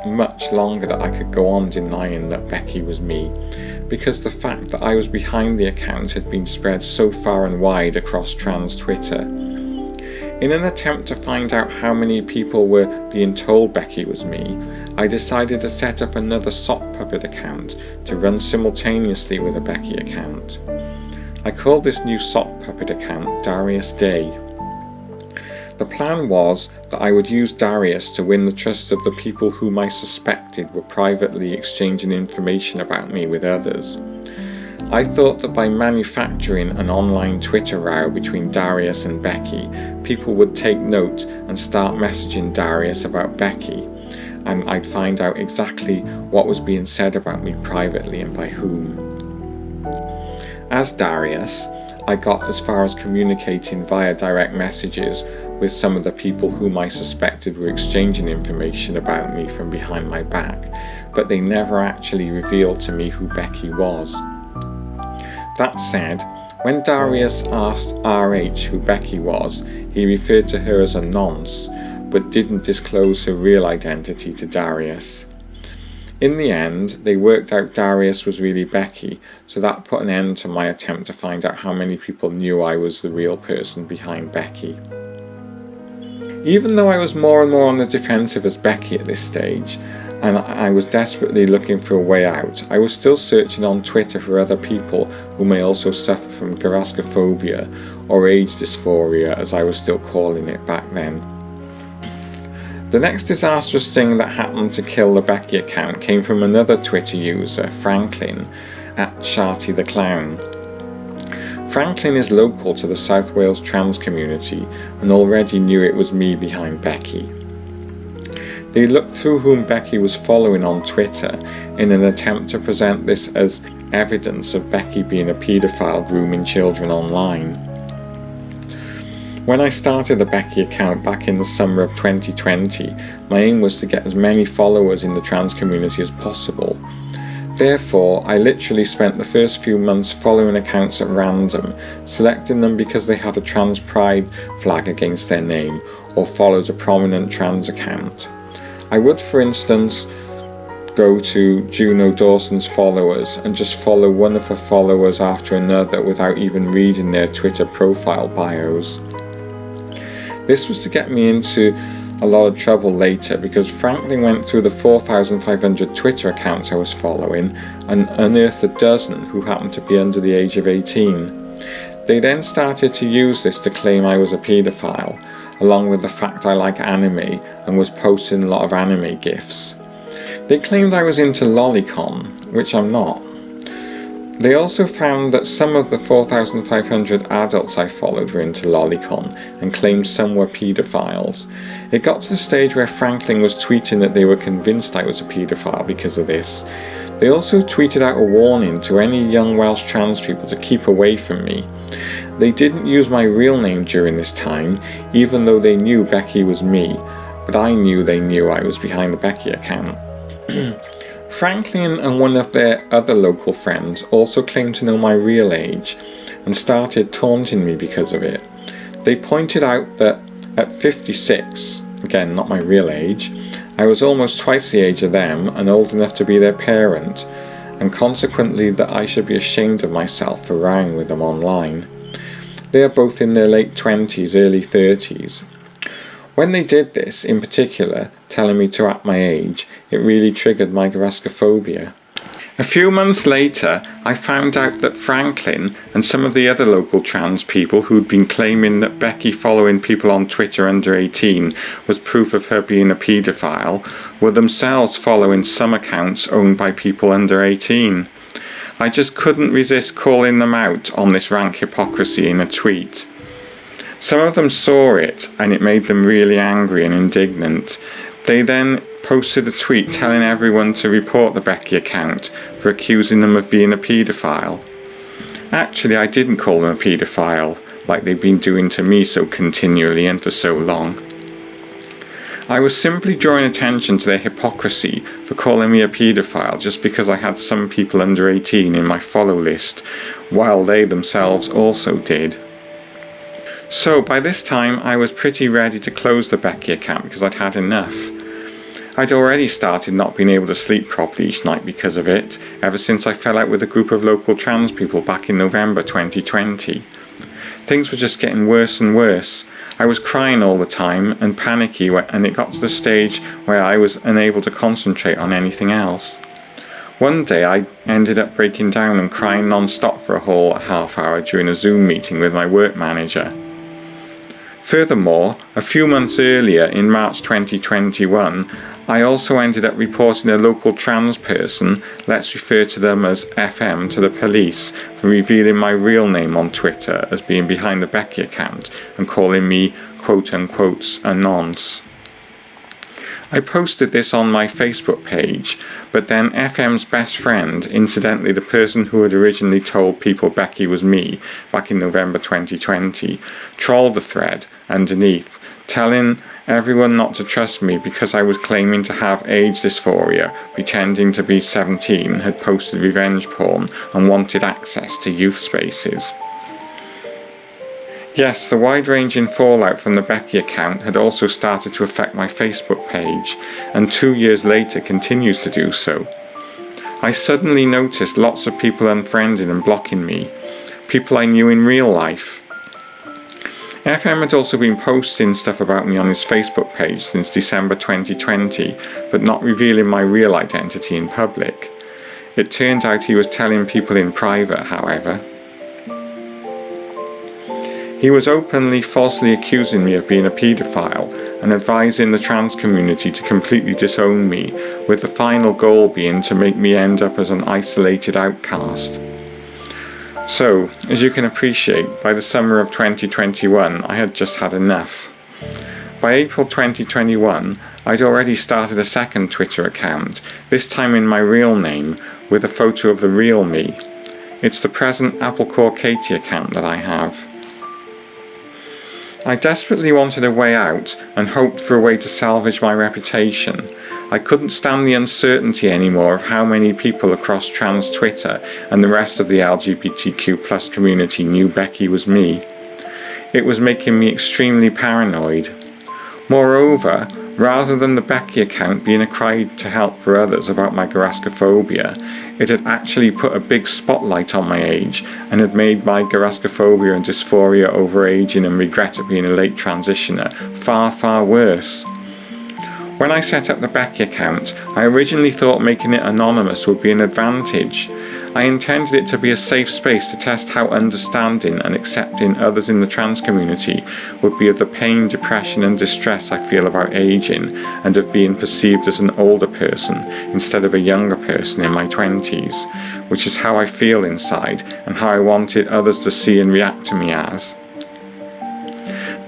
much longer that I could go on denying that Becky was me, because the fact that I was behind the account had been spread so far and wide across trans Twitter. In an attempt to find out how many people were being told Becky was me, I decided to set up another sock puppet account to run simultaneously with a Becky account. I called this new sock puppet account Darius Day. The plan was that I would use Darius to win the trust of the people whom I suspected were privately exchanging information about me with others. I thought that by manufacturing an online Twitter row between Darius and Becky, people would take note and start messaging Darius about Becky, and I'd find out exactly what was being said about me privately and by whom. As Darius, I got as far as communicating via direct messages with some of the people whom I suspected were exchanging information about me from behind my back, but they never actually revealed to me who Becky was. That said, when Darius asked RH who Becky was, he referred to her as a nonce, but didn't disclose her real identity to Darius. In the end, they worked out Darius was really Becky, so that put an end to my attempt to find out how many people knew I was the real person behind Becky. Even though I was more and more on the defensive as Becky at this stage, and I was desperately looking for a way out, I was still searching on Twitter for other people who may also suffer from garaskophobia, or age dysphoria as I was still calling it back then. The next disastrous thing that happened to kill the Becky account came from another Twitter user, Franklin, at Sharty the Clown. Franklin is local to the South Wales trans community and already knew it was me behind Becky. They looked through whom Becky was following on Twitter in an attempt to present this as evidence of Becky being a paedophile grooming children online. When I started the Becky account back in the summer of 2020, my aim was to get as many followers in the trans community as possible. Therefore, I literally spent the first few months following accounts at random, selecting them because they had a trans pride flag against their name or followed a prominent trans account. I would, for instance, go to Juno Dawson's followers and just follow one of her followers after another without even reading their Twitter profile bios. This was to get me into a lot of trouble later because Franklin went through the 4,500 Twitter accounts I was following and unearthed a dozen who happened to be under the age of 18. They then started to use this to claim I was a paedophile, along with the fact I like anime and was posting a lot of anime gifs. They claimed I was into lolicon, which I'm not. They also found that some of the 4,500 adults I followed were into lolicon and claimed some were paedophiles. It got to the stage where Franklin was tweeting that they were convinced I was a paedophile because of this. They also tweeted out a warning to any young Welsh trans people to keep away from me. They didn't use my real name during this time, even though they knew Becky was me, but I knew they knew I was behind the Becky account. Franklin and one of their other local friends also claimed to know my real age and started taunting me because of it. They pointed out that at 56, again not my real age, I was almost twice the age of them and old enough to be their parent, and consequently that I should be ashamed of myself for rowing with them online. They are both in their late 20s, early 30s. When they did this, in particular, telling me to act my age, it really triggered my gyraskophobia. A few months later, I found out that Franklin and some of the other local trans people who'd been claiming that Becky following people on Twitter under 18 was proof of her being a paedophile were themselves following some accounts owned by people under 18. I just couldn't resist calling them out on this rank hypocrisy in a tweet. Some of them saw it and it made them really angry and indignant. They then posted a tweet telling everyone to report the Becky account for accusing them of being a paedophile. Actually, I didn't call them a paedophile, like they've been doing to me so continually and for so long. I was simply drawing attention to their hypocrisy for calling me a paedophile just because I had some people under 18 in my follow list, while they themselves also did. So by this time I was pretty ready to close the Becky account because I'd had enough. I'd already started not being able to sleep properly each night because of it, ever since I fell out with a group of local trans people back in November 2020. Things were just getting worse and worse. I was crying all the time and panicky, and it got to the stage where I was unable to concentrate on anything else. One day I ended up breaking down and crying non-stop for a whole half hour during a Zoom meeting with my work manager. Furthermore, a few months earlier, in March 2021, I also ended up reporting a local trans person, let's refer to them as FM, to the police for revealing my real name on Twitter as being behind the Becky account and calling me quote-unquote a nonce. I posted this on my Facebook page, but then FM's best friend, incidentally the person who had originally told people Becky was me back in November 2020, trolled the thread underneath, telling everyone not to trust me because I was claiming to have age dysphoria, pretending to be 17, had posted revenge porn and wanted access to youth spaces. Yes, the wide-ranging fallout from the Becky account had also started to affect my Facebook page, and 2 years later continues to do so. I suddenly noticed lots of people unfriending and blocking me, people I knew in real life. FM had also been posting stuff about me on his Facebook page since December 2020, but not revealing my real identity in public. It turned out he was telling people in private, however. He was openly falsely accusing me of being a paedophile and advising the trans community to completely disown me, with the final goal being to make me end up as an isolated outcast. So, as you can appreciate, by the summer of 2021 I had just had enough. By April 2021 I'd already started a second Twitter account, this time in my real name, with a photo of the real me. It's the present Applecore Katie account that I have. I desperately wanted a way out and hoped for a way to salvage my reputation. I couldn't stand the uncertainty anymore of how many people across trans Twitter and the rest of the LGBTQ+ community knew Becky was me. It was making me extremely paranoid. Moreover, rather than the Becky account being a cry to help for others about my gyraskophobia, it had actually put a big spotlight on my age and had made my gyraskophobia and dysphoria over aging and regret at being a late transitioner far, far worse. When I set up the Becky account, I originally thought making it anonymous would be an advantage. I intended it to be a safe space to test how understanding and accepting others in the trans community would be of the pain, depression and distress I feel about aging and of being perceived as an older person instead of a younger person in my 20s, which is how I feel inside and how I wanted others to see and react to me as.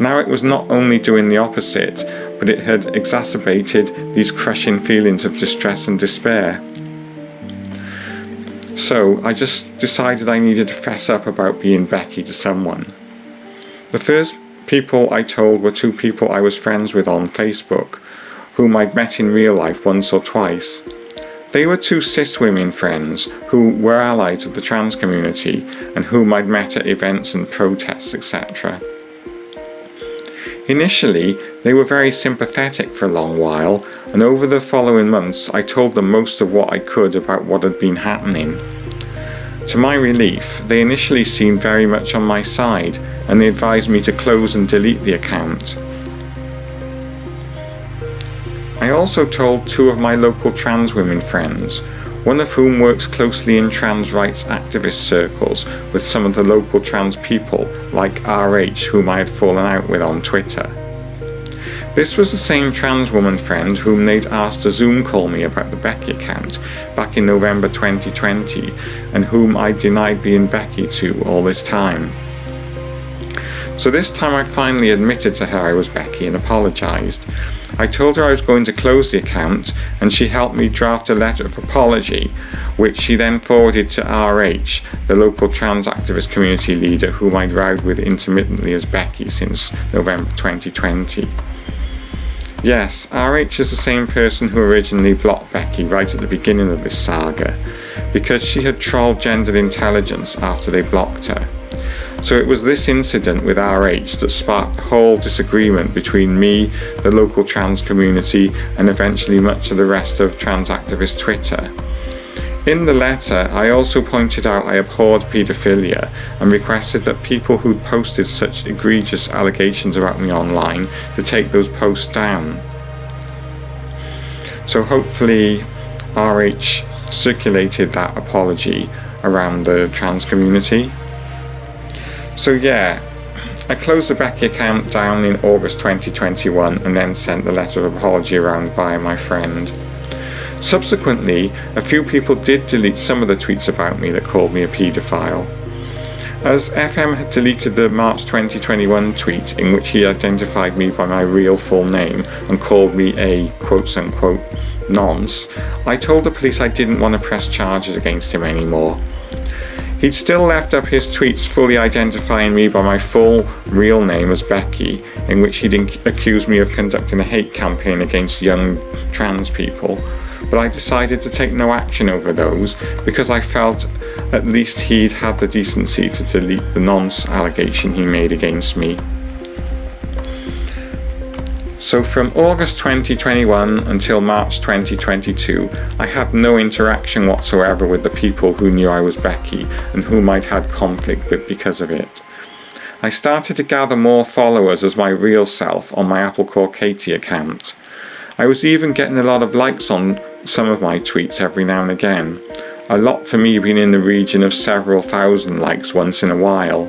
Now it was not only doing the opposite, but it had exacerbated these crushing feelings of distress and despair. So I just decided I needed to fess up about being Becky to someone. The first people I told were two people I was friends with on Facebook, whom I'd met in real life once or twice. They were two cis women friends who were allies of the trans community and whom I'd met at events and protests, etc. Initially, they were very sympathetic for a long while, and over the following months I told them most of what I could about what had been happening. To my relief, they initially seemed very much on my side, and they advised me to close and delete the account. I also told two of my local trans women friends, one of whom works closely in trans rights activist circles with some of the local trans people, like RH, whom I had fallen out with on Twitter. This was the same trans woman friend whom they'd asked to Zoom call me about the Becky account back in November 2020, and whom I denied being Becky to all this time. So this time I finally admitted to her I was Becky and apologised. I told her I was going to close the account, and she helped me draft a letter of apology, which she then forwarded to RH, the local trans activist community leader whom I'd rowed with intermittently as Becky since November 2020. Yes, RH is the same person who originally blocked Becky right at the beginning of this saga, because she had trolled gendered intelligence after they blocked her. So it was this incident with RH that sparked the whole disagreement between me, the local trans community, and eventually much of the rest of trans activist Twitter. In the letter, I also pointed out I abhorred paedophilia and requested that people who'd posted such egregious allegations about me online to take those posts down. So hopefully RH circulated that apology around the trans community. So yeah, I closed the Becky account down in August 2021 and then sent the letter of apology around via my friend. Subsequently, a few people did delete some of the tweets about me that called me a paedophile. As FM had deleted the March 2021 tweet in which he identified me by my real full name and called me a quote-unquote nonce, I told the police I didn't want to press charges against him anymore. He'd still left up his tweets fully identifying me by my full real name as Becky, in which he'd accused me of conducting a hate campaign against young trans people, but I decided to take no action over those because I felt at least he'd had the decency to delete the nonce allegation he made against me. So from August 2021 until March 2022, I had no interaction whatsoever with the people who knew I was Becky and whom I'd had conflict with because of it. I started to gather more followers as my real self on my Apple Core Katie account. I was even getting a lot of likes on some of my tweets every now and again, a lot for me being in the region of several thousand likes once in a while.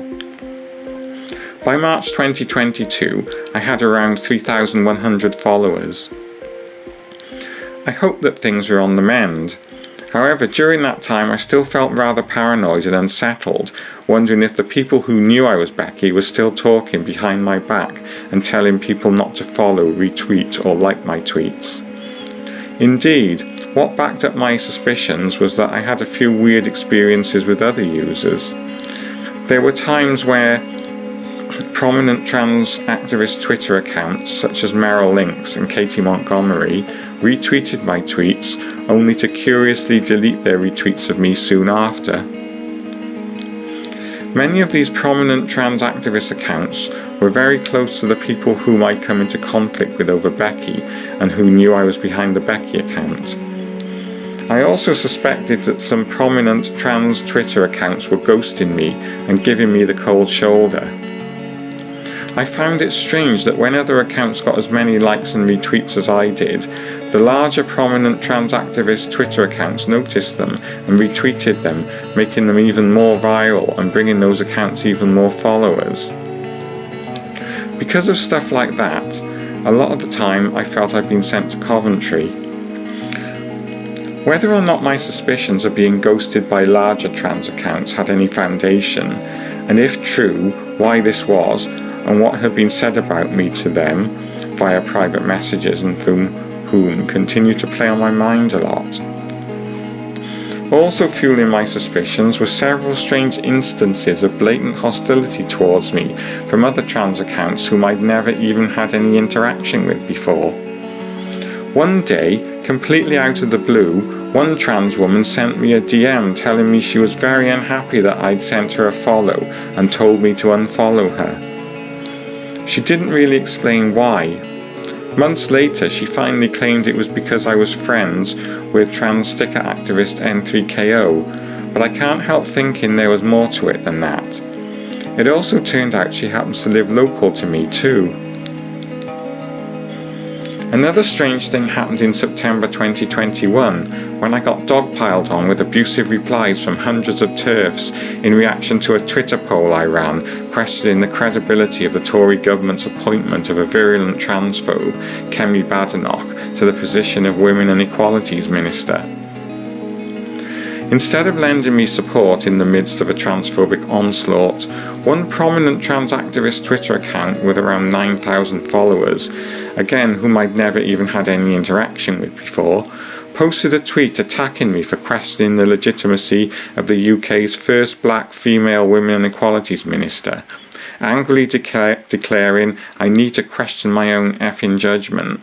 By March 2022, I had around 3,100 followers. I hoped that things were on the mend. However, during that time I still felt rather paranoid and unsettled, wondering if the people who knew I was Becky were still talking behind my back and telling people not to follow, retweet or like my tweets. Indeed, what backed up my suspicions was that I had a few weird experiences with other users. There were times where prominent trans activist Twitter accounts such as Meryl Lynx and Katie Montgomery retweeted my tweets only to curiously delete their retweets of me soon after. Many of these prominent trans activist accounts were very close to the people whom I'd come into conflict with over Becky and who knew I was behind the Becky account. I also suspected that some prominent trans Twitter accounts were ghosting me and giving me the cold shoulder. I found it strange that when other accounts got as many likes and retweets as I did, the larger prominent trans activist Twitter accounts noticed them and retweeted them, making them even more viral and bringing those accounts even more followers. Because of stuff like that, a lot of the time I felt I'd been sent to Coventry. Whether or not my suspicions of being ghosted by larger trans accounts had any foundation, and if true, why this was, and what had been said about me to them via private messages and through whom continued to play on my mind a lot. Also fueling my suspicions were several strange instances of blatant hostility towards me from other trans accounts whom I'd never even had any interaction with before. One day, completely out of the blue, one trans woman sent me a DM telling me she was very unhappy that I'd sent her a follow and told me to unfollow her. She didn't really explain why. Months later, she finally claimed it was because I was friends with trans sticker activist N3KO, but I can't help thinking there was more to it than that. It also turned out she happens to live local to me too. Another strange thing happened in September 2021 when I got dogpiled on with abusive replies from hundreds of TERFs in reaction to a Twitter poll I ran questioning the credibility of the Tory government's appointment of a virulent transphobe, Kemi Badenoch, to the position of Women and Equalities Minister. Instead of lending me support in the midst of a transphobic onslaught, one prominent trans activist Twitter account with around 9,000 followers, again whom I'd never even had any interaction with before, posted a tweet attacking me for questioning the legitimacy of the UK's first black female Women and Equalities Minister, angrily declaring I need to question my own effing judgment.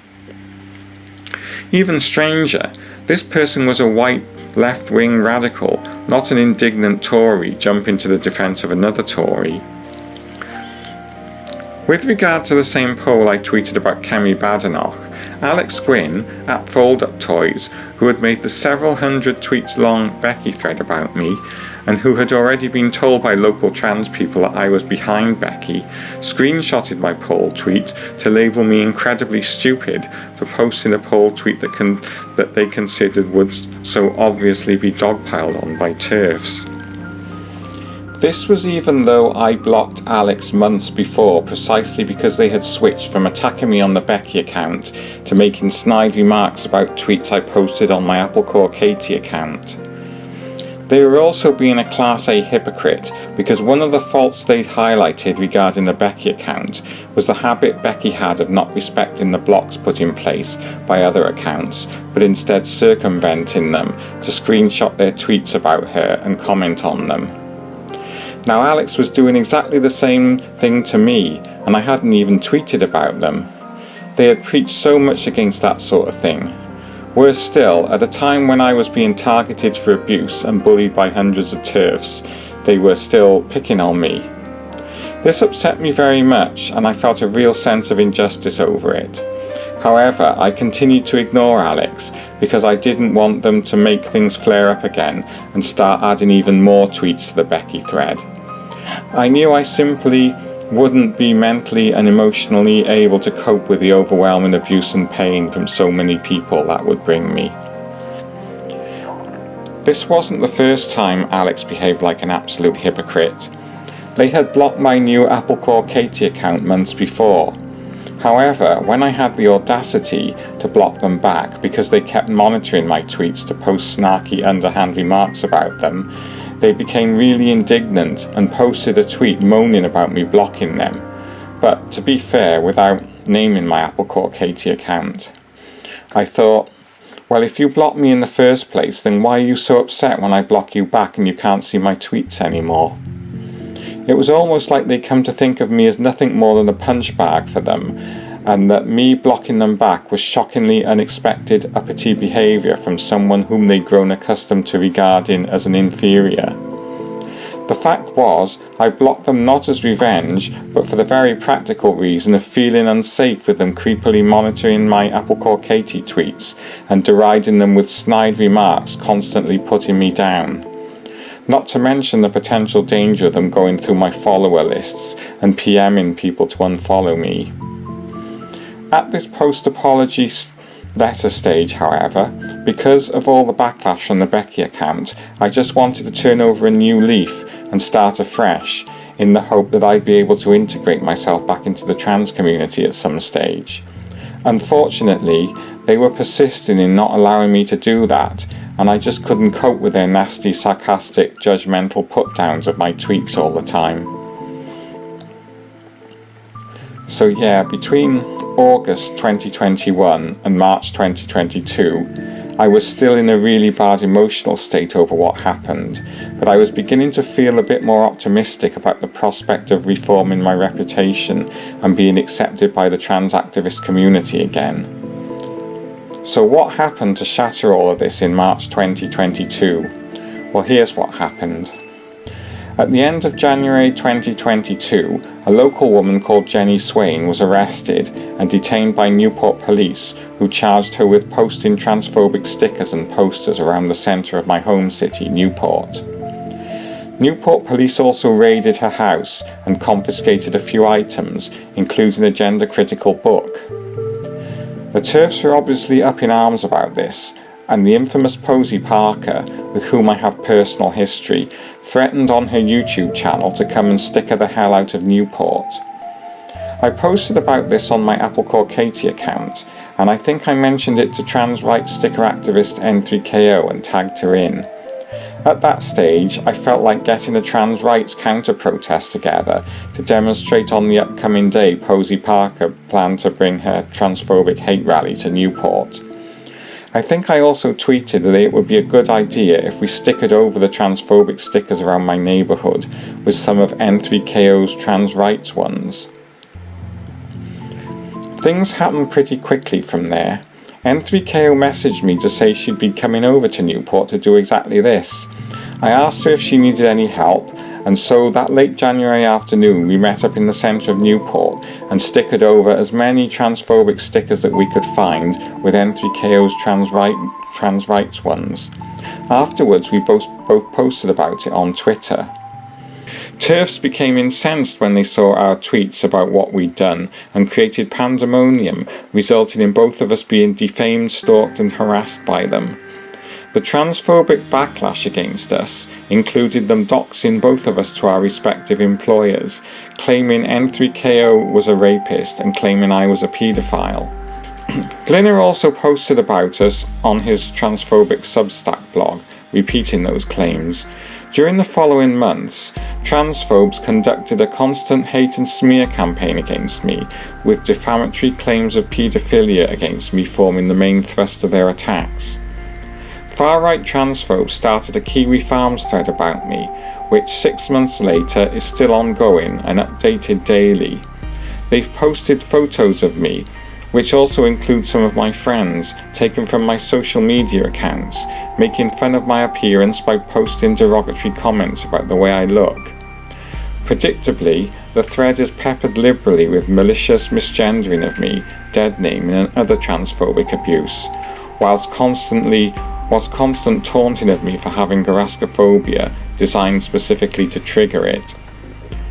Even stranger, this person was a white left-wing radical, not an indignant Tory jumping to the defence of another Tory. With regard to the same poll I tweeted about Kemi Badenoch, Alex Gwin, at Fold Up Toys, who had made the several hundred tweets long Becky thread about me, and who had already been told by local trans people that I was behind Becky, screenshotted my poll tweet to label me incredibly stupid for posting a poll tweet that they considered would so obviously be dogpiled on by TERFs. This was even though I blocked Alex months before precisely because they had switched from attacking me on the Becky account to making snide remarks about tweets I posted on my Applecore Katie account. They were also being a Class A hypocrite because one of the faults they'd highlighted regarding the Becky account was the habit Becky had of not respecting the blocks put in place by other accounts, but instead circumventing them to screenshot their tweets about her and comment on them. Now Alex was doing exactly the same thing to me, and I hadn't even tweeted about them. They had preached so much against that sort of thing. Worse still, at a time when I was being targeted for abuse and bullied by hundreds of TERFs, they were still picking on me. This upset me very much, and I felt a real sense of injustice over it. However, I continued to ignore Alex because I didn't want them to make things flare up again and start adding even more tweets to the Becky thread. I knew I simply wouldn't be mentally and emotionally able to cope with the overwhelming abuse and pain from so many people that would bring me. This wasn't the first time Alex behaved like an absolute hypocrite. They had blocked my new Applecore Katie account months before. However, when I had the audacity to block them back because they kept monitoring my tweets to post snarky underhand remarks about them, they became really indignant and posted a tweet moaning about me blocking them, but to be fair, without naming my Applecore Katie account. I thought, well, if you blocked me in the first place, then why are you so upset when I block you back and you can't see my tweets anymore? It was almost like they come to think of me as nothing more than a punch bag for them, and that me blocking them back was shockingly unexpected uppity behaviour from someone whom they'd grown accustomed to regarding as an inferior. The fact was, I blocked them not as revenge, but for the very practical reason of feeling unsafe with them creepily monitoring my Applecore Katie tweets and deriding them with snide remarks constantly putting me down. Not to mention the potential danger of them going through my follower lists and PMing people to unfollow me. At this post-apology letter stage, however, because of all the backlash on the Becky account, I just wanted to turn over a new leaf and start afresh in the hope that I'd be able to integrate myself back into the trans community at some stage. Unfortunately, they were persisting in not allowing me to do that, and I just couldn't cope with their nasty, sarcastic, judgmental put-downs of my tweets all the time. So yeah, between August 2021 and March 2022, I was still in a really bad emotional state over what happened, but I was beginning to feel a bit more optimistic about the prospect of reforming my reputation and being accepted by the trans activist community again. So what happened to shatter all of this in March 2022? Well, here's what happened. At the end of January 2022, a local woman called Jenny Swain was arrested and detained by Newport police, who charged her with posting transphobic stickers and posters around the centre of my home city, Newport. Newport police also raided her house and confiscated a few items, including a gender-critical book. The TERFs are obviously up in arms about this, and the infamous Posey Parker, with whom I have personal history, threatened on her YouTube channel to come and sticker the hell out of Newport. I posted about this on my Applecore Katie account, and I think I mentioned it to trans rights sticker activist N3KO and tagged her in. At that stage, I felt like getting a trans rights counter-protest together to demonstrate on the upcoming day Posey Parker planned to bring her transphobic hate rally to Newport. I think I also tweeted that it would be a good idea if we stickered over the transphobic stickers around my neighbourhood with some of N3KO's trans rights ones. Things happened pretty quickly from there. N3KO messaged me to say she'd be coming over to Newport to do exactly this. I asked her if she needed any help, and so that late January afternoon we met up in the centre of Newport and stickered over as many transphobic stickers that we could find with N3KO's trans rights ones. Afterwards we both posted about it on Twitter. TERFs became incensed when they saw our tweets about what we'd done and created pandemonium, resulting in both of us being defamed, stalked and harassed by them. The transphobic backlash against us included them doxing both of us to our respective employers, claiming N3KO was a rapist and claiming I was a paedophile. Glinner also posted about us on his transphobic Substack blog, repeating those claims. During the following months, transphobes conducted a constant hate and smear campaign against me, with defamatory claims of paedophilia against me forming the main thrust of their attacks. Far-right transphobes started a Kiwi Farms thread about me, which 6 months later is still ongoing and updated daily. They've posted photos of me, which also include some of my friends, taken from my social media accounts, making fun of my appearance by posting derogatory comments about the way I look. Predictably, the thread is peppered liberally with malicious misgendering of me, dead naming and other transphobic abuse, whilst constant taunting of me for having garaskophobia, designed specifically to trigger it.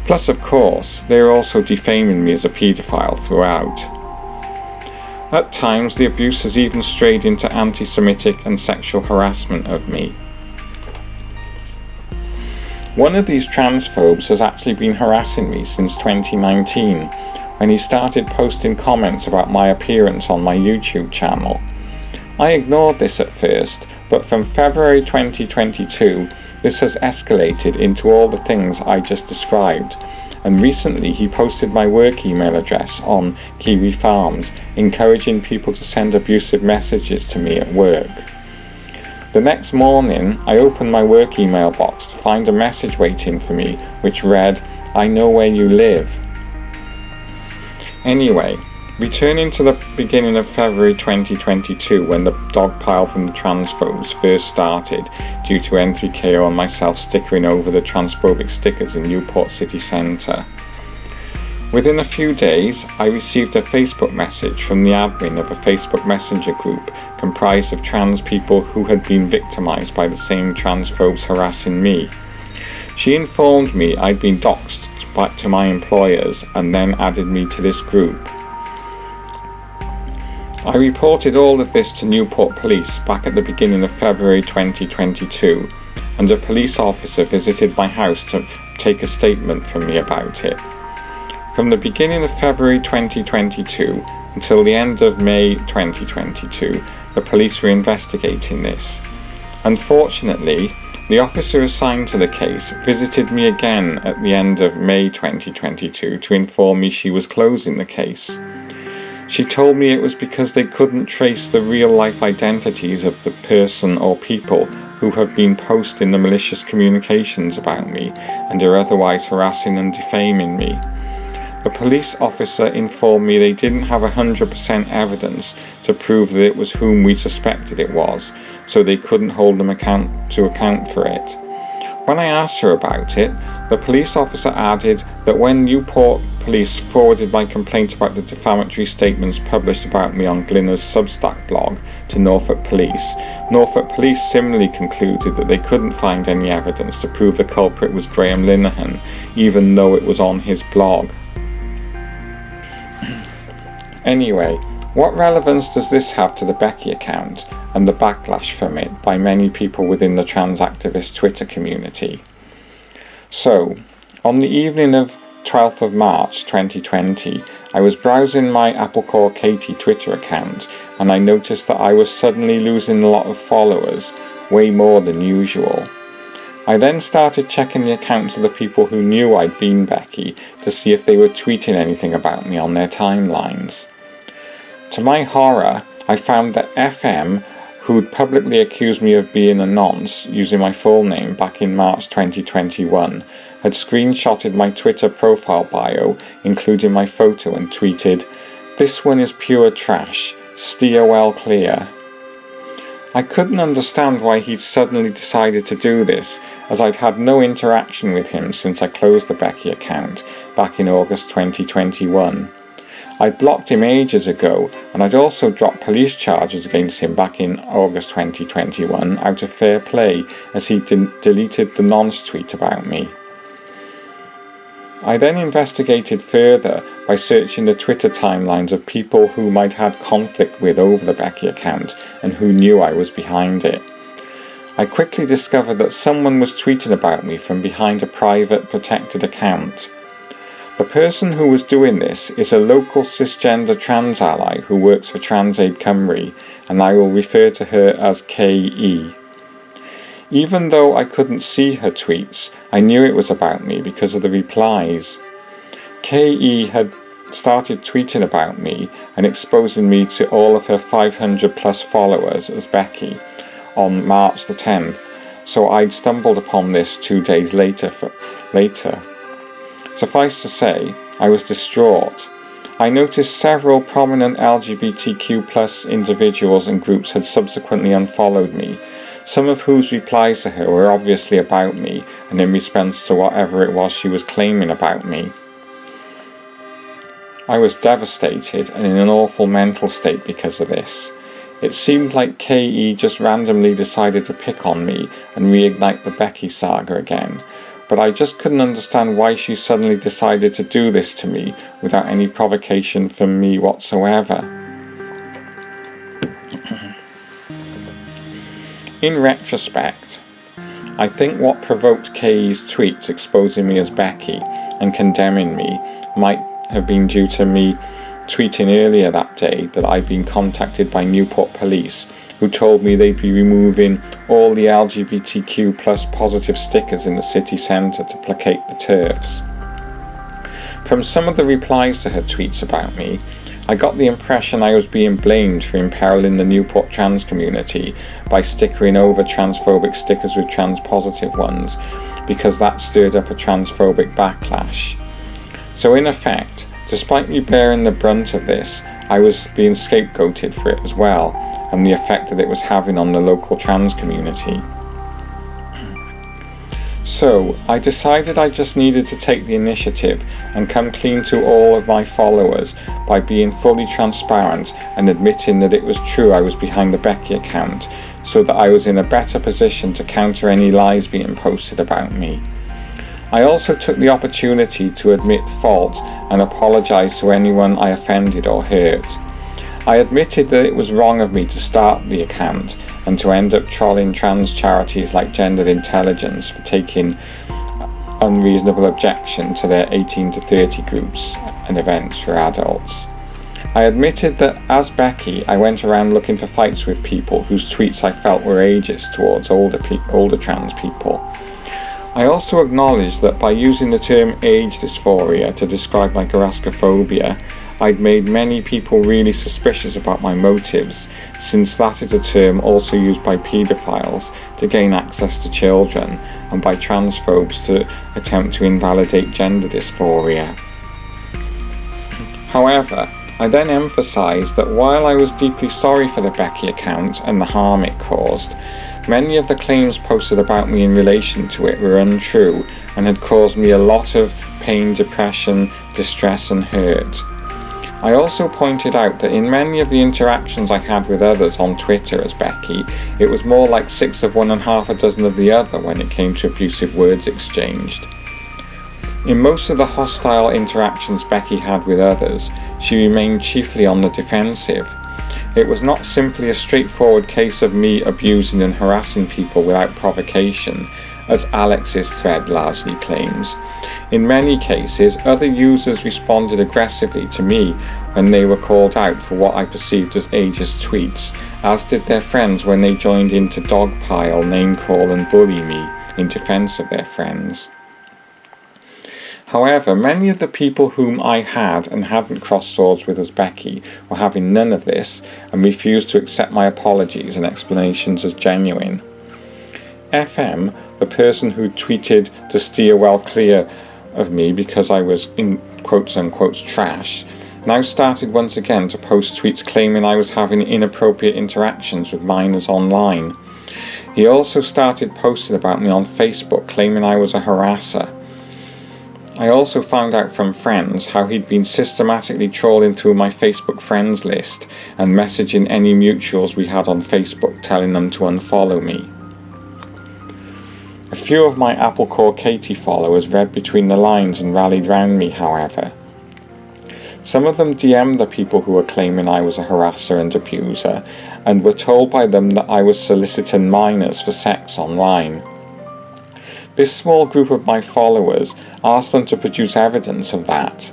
Plus, of course, they are also defaming me as a paedophile throughout. At times, the abuse has even strayed into anti-Semitic and sexual harassment of me. One of these transphobes has actually been harassing me since 2019, when he started posting comments about my appearance on my YouTube channel. I ignored this at first, but from February 2022, this has escalated into all the things I just described, and recently he posted my work email address on Kiwi Farms, encouraging people to send abusive messages to me at work. The next morning, I opened my work email box to find a message waiting for me, which read, "I know where you live." Anyway, returning to the beginning of February 2022, when the dogpile from the transphobes first started due to N3KO and myself stickering over the transphobic stickers in Newport city centre. Within a few days, I received a Facebook message from the admin of a Facebook Messenger group comprised of trans people who had been victimised by the same transphobes harassing me. She informed me I'd been doxed back to my employers and then added me to this group. I reported all of this to Newport Police back at the beginning of February 2022, and a police officer visited my house to take a statement from me about it. From the beginning of February 2022 until the end of May 2022, the police were investigating this. Unfortunately, the officer assigned to the case visited me again at the end of May 2022 to inform me she was closing the case. She told me it was because they couldn't trace the real-life identities of the person or people who have been posting the malicious communications about me and are otherwise harassing and defaming me. The police officer informed me they didn't have 100% evidence to prove that it was whom we suspected it was, so they couldn't hold them to account for it. When I asked her about it, the police officer added that when Newport police forwarded my complaint about the defamatory statements published about me on Glinner's Substack blog to Norfolk Police similarly concluded that they couldn't find any evidence to prove the culprit was Graham Linehan, even though it was on his blog. Anyway, what relevance does this have to the Becky account and the backlash from it by many people within the trans activist Twitter community? So, on the evening of 12th of March 2020, I was browsing my Applecore Katie Twitter account and I noticed that I was suddenly losing a lot of followers, way more than usual. I then started checking the accounts of the people who knew I'd been Becky to see if they were tweeting anything about me on their timelines. To my horror, I found that FM, who'd publicly accused me of being a nonce using my full name back in March 2021, had screenshotted my Twitter profile bio, including my photo, and tweeted, "This one is pure trash, steer well clear." I couldn't understand why he'd suddenly decided to do this, as I'd had no interaction with him since I closed the Becky account back in August 2021. I'd blocked him ages ago, and I'd also dropped police charges against him back in August 2021 out of fair play, as he deleted the nonce tweet about me. I then investigated further by searching the Twitter timelines of people whom I'd had conflict with over the Becky account and who knew I was behind it. I quickly discovered that someone was tweeting about me from behind a private protected account. The person who was doing this is a local cisgender trans ally who works for TransAid Cymru, and I will refer to her as KE. Even though I couldn't see her tweets, I knew it was about me because of the replies. KE had started tweeting about me and exposing me to all of her 500 plus followers as Becky on March the 10th, so I'd stumbled upon this 2 days later. Suffice to say, I was distraught. I noticed several prominent LGBTQ+ individuals and groups had subsequently unfollowed me, some of whose replies to her were obviously about me and in response to whatever it was she was claiming about me. I was devastated and in an awful mental state because of this. It seemed like KE just randomly decided to pick on me and reignite the Becky saga again, but I just couldn't understand why she suddenly decided to do this to me without any provocation from me whatsoever. In retrospect, I think what provoked KE's tweets exposing me as Becky and condemning me might have been due to me tweeting earlier that day that I'd been contacted by Newport police, who told me they'd be removing all the LGBTQ+ positive stickers in the city centre to placate the TERFs. From some of the replies to her tweets about me, I got the impression I was being blamed for imperiling the Newport trans community by stickering over transphobic stickers with trans positive ones, because that stirred up a transphobic backlash. So in effect, despite me bearing the brunt of this, I was being scapegoated for it as well, and the effect that it was having on the local trans community. So, I decided I just needed to take the initiative and come clean to all of my followers by being fully transparent and admitting that it was true I was behind the Becky account, so that I was in a better position to counter any lies being posted about me. I also took the opportunity to admit fault and apologise to anyone I offended or hurt. I admitted that it was wrong of me to start the account and to end up trolling trans charities like Gendered Intelligence for taking unreasonable objection to their 18 to 30 groups and events for adults. I admitted that as Becky, I went around looking for fights with people whose tweets I felt were ageist towards older trans people. I also acknowledged that by using the term age dysphoria to describe my Garaskophobia, I'd made many people really suspicious about my motives, since that is a term also used by paedophiles to gain access to children and by transphobes to attempt to invalidate gender dysphoria. However, I then emphasised that while I was deeply sorry for the Becky account and the harm it caused, Many of the claims posted about me in relation to it were untrue and had caused me a lot of pain, depression, distress and hurt. I also pointed out that in many of the interactions I had with others on Twitter as Becky, it was more like 6 of one and half a dozen of the other when it came to abusive words exchanged. In most of the hostile interactions Becky had with others, she remained chiefly on the defensive. It was not simply a straightforward case of me abusing and harassing people without provocation, as Alex's thread largely claims. In many cases, other users responded aggressively to me when they were called out for what I perceived as ageist tweets, as did their friends when they joined in to dogpile, name-call and bully me in defense of their friends. However, many of the people whom I had and hadn't crossed swords with as Becky were having none of this and refused to accept my apologies and explanations as genuine. FM, the person who tweeted to steer well clear of me because I was in quotes-unquote trash, now started once again to post tweets claiming I was having inappropriate interactions with minors online. He also started posting about me on Facebook claiming I was a harasser. I also found out from friends how he'd been systematically trawling through my Facebook friends list and messaging any mutuals we had on Facebook telling them to unfollow me. A few of my Apple Core Katie followers read between the lines and rallied round me, however. Some of them DM'd the people who were claiming I was a harasser and abuser and were told by them that I was soliciting minors for sex online. This small group of my followers asked them to produce evidence of that.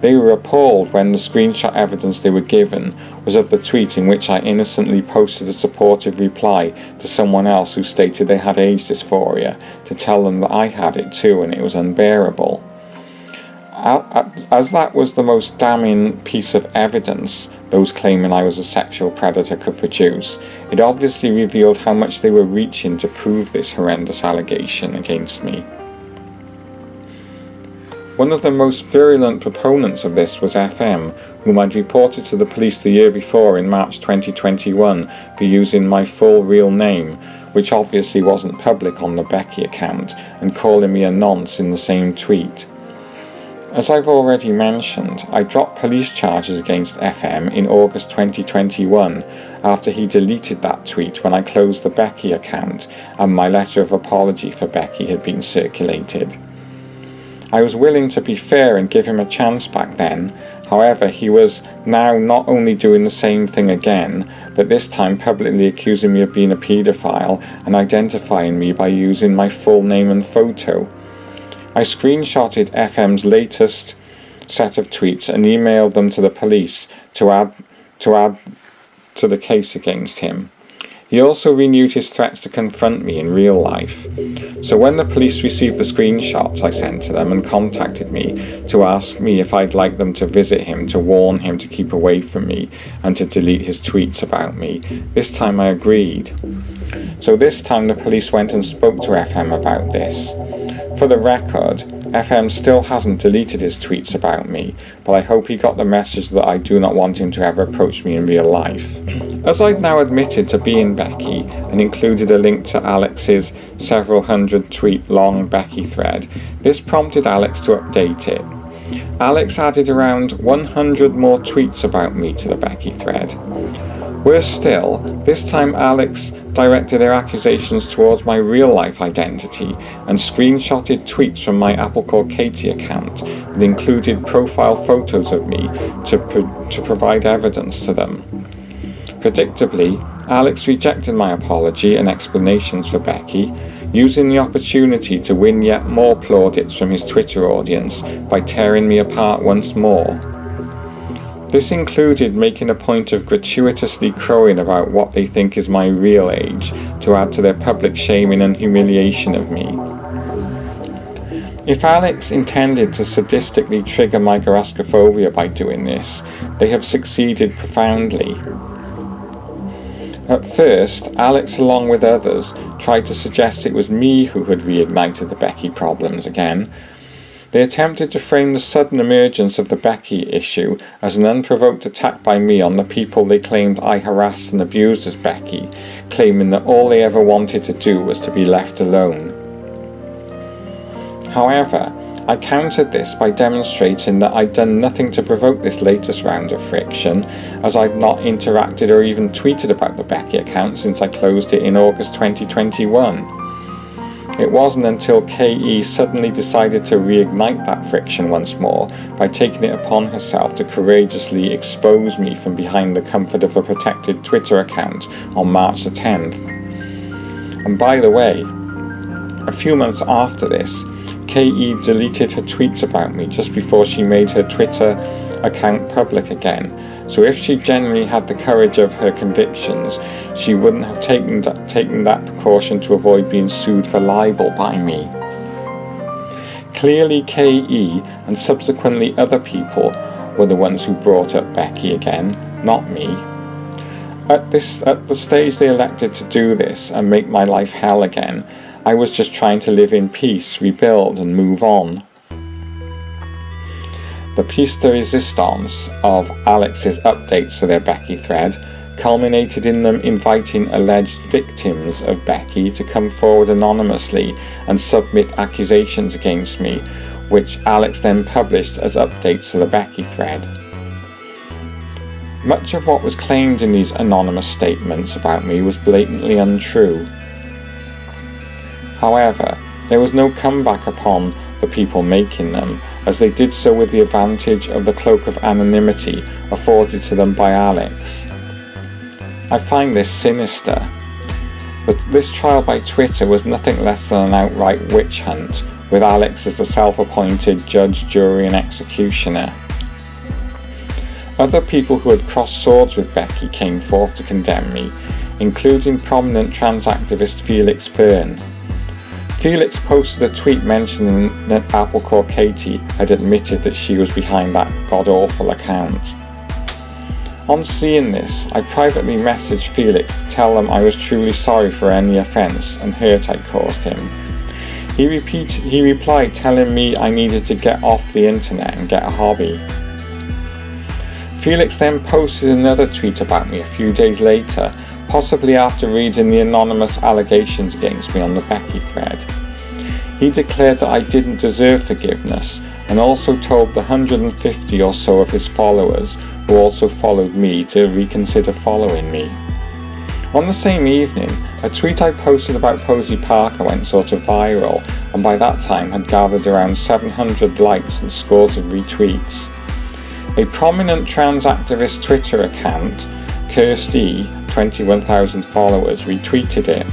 They were appalled when the screenshot evidence they were given was of the tweet in which I innocently posted a supportive reply to someone else who stated they had age dysphoria to tell them that I had it too and it was unbearable. As that was the most damning piece of evidence those claiming I was a sexual predator could produce, it obviously revealed how much they were reaching to prove this horrendous allegation against me. One of the most virulent proponents of this was FM, whom I'd reported to the police the year before in March 2021 for using my full real name, which obviously wasn't public on the Becky account, and calling me a nonce in the same tweet. As I've already mentioned, I dropped police charges against FM in August 2021 after he deleted that tweet when I closed the Becky account and my letter of apology for Becky had been circulated. I was willing to be fair and give him a chance back then. However, he was now not only doing the same thing again, but this time publicly accusing me of being a paedophile and identifying me by using my full name and photo. I screenshotted FM's latest set of tweets and emailed them to the police to add to the case against him. He also renewed his threats to confront me in real life. So when the police received the screenshots I sent to them and contacted me to ask me if I'd like them to visit him, to warn him to keep away from me and to delete his tweets about me, this time I agreed. So this time the police went and spoke to FM about this. For the record, FM still hasn't deleted his tweets about me, but I hope he got the message that I do not want him to ever approach me in real life. As I'd now admitted to being Becky and included a link to Alex's several hundred tweet long Becky thread, this prompted Alex to update it. Alex added around 100 more tweets about me to the Becky thread. Worse still, this time Alex directed their accusations towards my real-life identity and screenshotted tweets from my Apple Core Katie account that included profile photos of me to provide evidence to them. Predictably, Alex rejected my apology and explanations for Becky, using the opportunity to win yet more plaudits from his Twitter audience by tearing me apart once more. This included making a point of gratuitously crowing about what they think is my real age to add to their public shaming and humiliation of me. If Alex intended to sadistically trigger my garaskophobia by doing this, they have succeeded profoundly. At first, Alex, along with others, tried to suggest it was me who had reignited the Becky problems again. They attempted to frame the sudden emergence of the Becky issue as an unprovoked attack by me on the people they claimed I harassed and abused as Becky, claiming that all they ever wanted to do was to be left alone. However, I countered this by demonstrating that I'd done nothing to provoke this latest round of friction, as I'd not interacted or even tweeted about the Becky account since I closed it in August 2021. It wasn't until KE suddenly decided to reignite that friction once more by taking it upon herself to courageously expose me from behind the comfort of a protected Twitter account on March the 10th. And by the way, a few months after this, KE deleted her tweets about me just before she made her Twitter account public again, so if she genuinely had the courage of her convictions, she wouldn't have taken that precaution to avoid being sued for libel by me. Clearly KE and subsequently other people were the ones who brought up Becky again, not me. At the stage they elected to do this and make my life hell again, I was just trying to live in peace, rebuild and move on. The piece de resistance of Alex's updates to their Becky thread culminated in them inviting alleged victims of Becky to come forward anonymously and submit accusations against me, which Alex then published as updates to the Becky thread. Much of what was claimed in these anonymous statements about me was blatantly untrue. However, there was no comeback upon the people making them, as they did so with the advantage of the cloak of anonymity afforded to them by Alex. I find this sinister, but this trial by Twitter was nothing less than an outright witch hunt, with Alex as the self-appointed judge, jury and executioner. Other people who had crossed swords with Becky came forth to condemn me, including prominent trans activist Felix Fern. Felix posted a tweet mentioning that Applecore Katie had admitted that she was behind that god-awful account. On seeing this, I privately messaged Felix to tell him I was truly sorry for any offence and hurt I'd caused him. He replied telling me I needed to get off the internet and get a hobby. Felix then posted another tweet about me a few days later, possibly after reading the anonymous allegations against me on the Becky thread. He declared that I didn't deserve forgiveness, and also told the 150 or so of his followers who also followed me to reconsider following me. On the same evening, a tweet I posted about Posey Parker went sort of viral, and by that time had gathered around 700 likes and scores of retweets. A prominent trans activist Twitter account, Kirsty, 21,000 followers, retweeted it.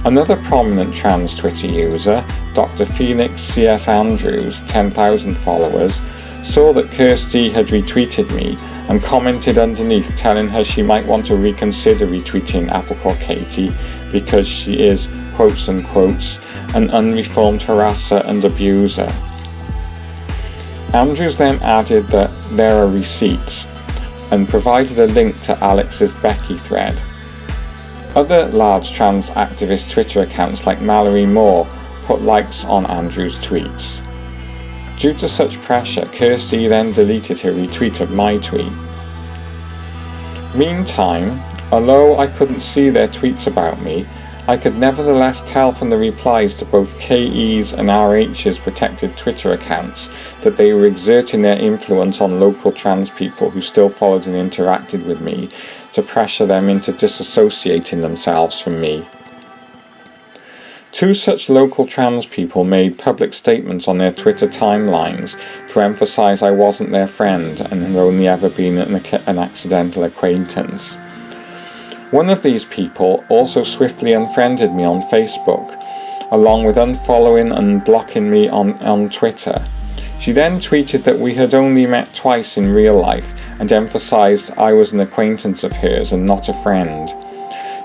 Another prominent trans Twitter user, Dr. Phoenix C.S. Andrews, 10,000 followers, saw that Kirsty had retweeted me and commented underneath telling her she might want to reconsider retweeting Applecore Katie because she is, quotes unquotes, an unreformed harasser and abuser. Andrews then added that there are receipts and provided a link to Alex's Becky thread. Other large trans activist Twitter accounts like Mallory Moore put likes on Andrews' tweets. Due to such pressure, Kirsty then deleted her retweet of my tweet. Meantime, although I couldn't see their tweets about me, I could nevertheless tell from the replies to both KE's and RH's protected Twitter accounts that they were exerting their influence on local trans people who still followed and interacted with me to pressure them into disassociating themselves from me. Two such local trans people made public statements on their Twitter timelines to emphasise I wasn't their friend and had only ever been an accidental acquaintance. One of these people also swiftly unfriended me on Facebook, along with unfollowing and blocking me on Twitter. She then tweeted that we had only met twice in real life and emphasised I was an acquaintance of hers and not a friend.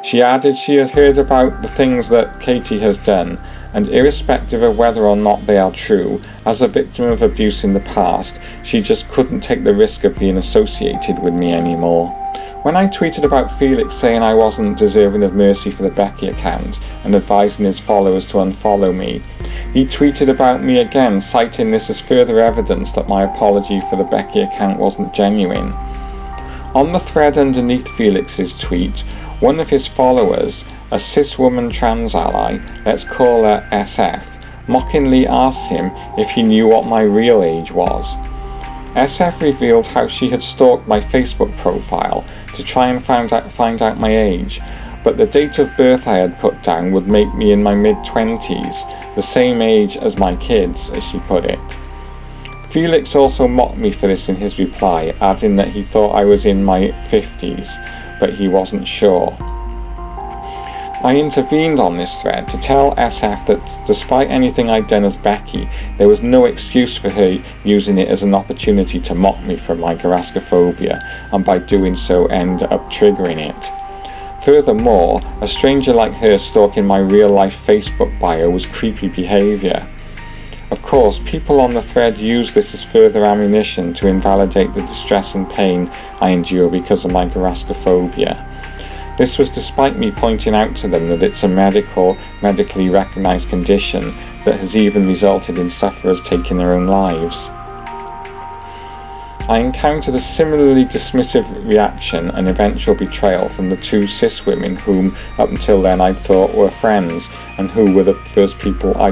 She added she had heard about the things that Katie has done, and irrespective of whether or not they are true, as a victim of abuse in the past, she just couldn't take the risk of being associated with me anymore. When I tweeted about Felix saying I wasn't deserving of mercy for the Becky account and advising his followers to unfollow me, He tweeted about me again, citing this as further evidence that my apology for the Becky account wasn't genuine. On the thread underneath Felix's tweet, one of his followers, a cis woman trans ally, let's call her SF, mockingly asked him if he knew what my real age was. SF revealed how she had stalked my Facebook profile to try and find out my age, but the date of birth I had put down would make me in my mid-20s, the same age as my kids, as she put it. Felix also mocked me for this in his reply, adding that he thought I was in my 50s, but he wasn't sure. I intervened on this thread to tell SF that despite anything I'd done as Becky, there was no excuse for her using it as an opportunity to mock me for my Garaskophobia, and by doing so end up triggering it. Furthermore, a stranger like her stalking my real-life Facebook bio was creepy behaviour. Of course, people on the thread use this as further ammunition to invalidate the distress and pain I endure because of my Garaskophobia. This was despite me pointing out to them that it's a medically recognised condition that has even resulted in sufferers taking their own lives. I encountered a similarly dismissive reaction and eventual betrayal from the two cis women whom up until then I thought were friends, and who were the first people I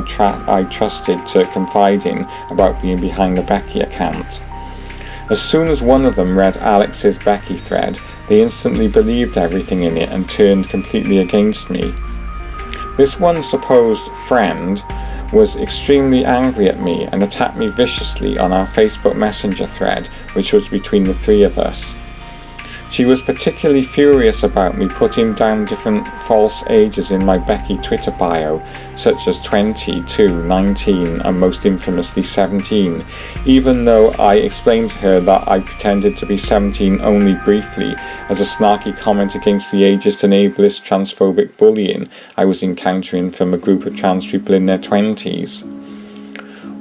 trusted to confide in about being behind the Becky account. As soon as one of them read Alex's Becky thread, they instantly believed everything in it and turned completely against me. This one supposed friend was extremely angry at me and attacked me viciously on our Facebook Messenger thread, which was between the three of us. She was particularly furious about me putting down different false ages in my Becky Twitter bio, such as 22, 19 and most infamously 17, even though I explained to her that I pretended to be 17 only briefly as a snarky comment against the ageist and ableist transphobic bullying I was encountering from a group of trans people in their 20s.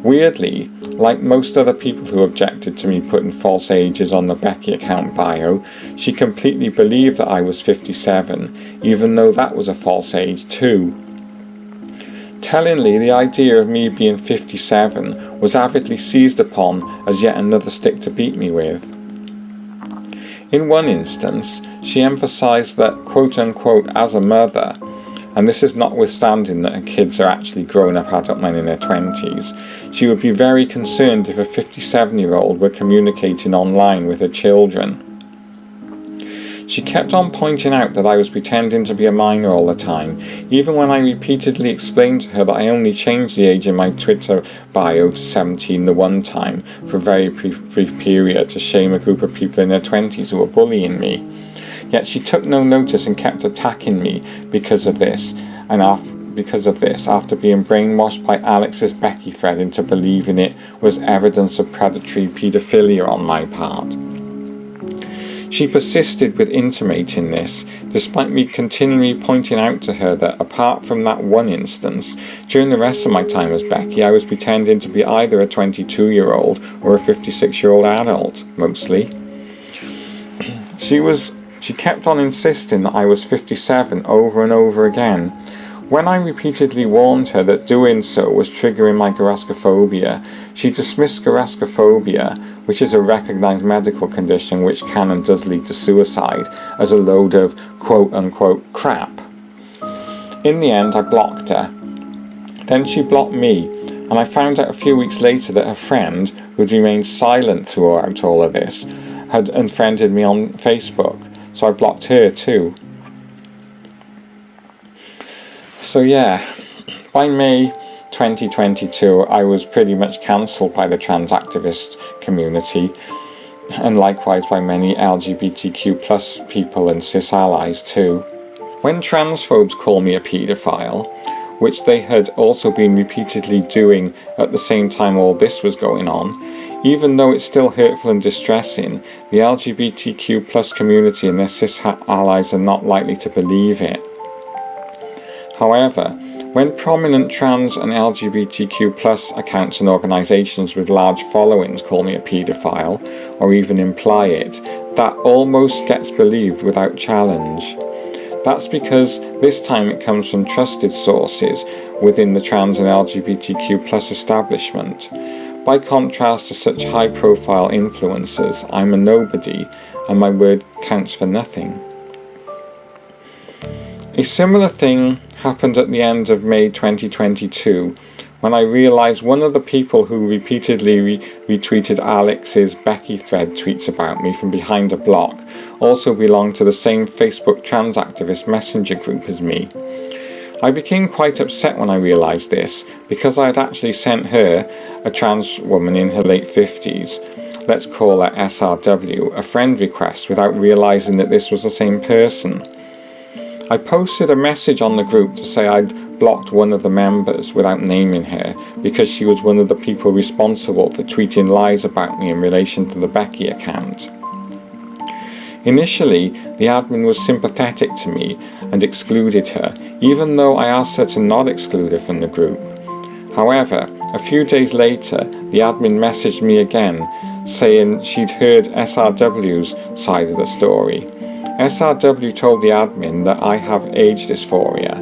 Weirdly, like most other people who objected to me putting false ages on the Becky account bio, she completely believed that I was 57, even though that was a false age too. Tellingly, the idea of me being 57 was avidly seized upon as yet another stick to beat me with. In one instance, she emphasised that quote-unquote as a mother, and this is notwithstanding that her kids are actually grown-up adult men in their 20s, she would be very concerned if a 57-year-old were communicating online with her children. She kept on pointing out that I was pretending to be a minor all the time, even when I repeatedly explained to her that I only changed the age in my Twitter bio to 17 the one time for a very brief period to shame a group of people in their 20s who were bullying me. Yet she took no notice and kept attacking me because of this, after being brainwashed by Alex's Becky thread into believing it was evidence of predatory paedophilia on my part. She persisted with intimating this, despite me continually pointing out to her that apart from that one instance, during the rest of my time as Becky I was pretending to be either a 22-year-old or a 56-year-old adult, mostly. She kept on insisting that I was 57 over and over again. When I repeatedly warned her that doing so was triggering my Garaskophobia, she dismissed Garaskophobia, which is a recognised medical condition which can and does lead to suicide, as a load of quote-unquote crap. In the end, I blocked her. Then she blocked me, and I found out a few weeks later that her friend, who'd remained silent throughout all of this, had unfriended me on Facebook, so I blocked her too. So yeah, by May 2022 I was pretty much cancelled by the trans activist community, and likewise by many LGBTQ plus people and cis allies too. When transphobes call me a paedophile, which they had also been repeatedly doing at the same time all this was going on, even though it's still hurtful and distressing, the LGBTQ plus community and their cis allies are not likely to believe it. However, when prominent trans and LGBTQ plus accounts and organisations with large followings call me a paedophile, or even imply it, that almost gets believed without challenge. That's because this time it comes from trusted sources, within the trans and LGBTQ plus establishment. By contrast to such high-profile influencers, I'm a nobody, and my word counts for nothing. A similar thing happened at the end of May 2022, when I realised one of the people who repeatedly retweeted Alex's Becky thread tweets about me from behind a block also belonged to the same Facebook trans activist messenger group as me. I became quite upset when I realised this, because I had actually sent her, a trans woman in her late 50s, let's call her SRW, a friend request without realising that this was the same person. I posted a message on the group to say I'd blocked one of the members without naming her because she was one of the people responsible for tweeting lies about me in relation to the Becky account. Initially, the admin was sympathetic to me and excluded her, even though I asked her to not exclude her from the group. However, a few days later, the admin messaged me again, saying she'd heard SRW's side of the story. SRW told the admin that I have age dysphoria,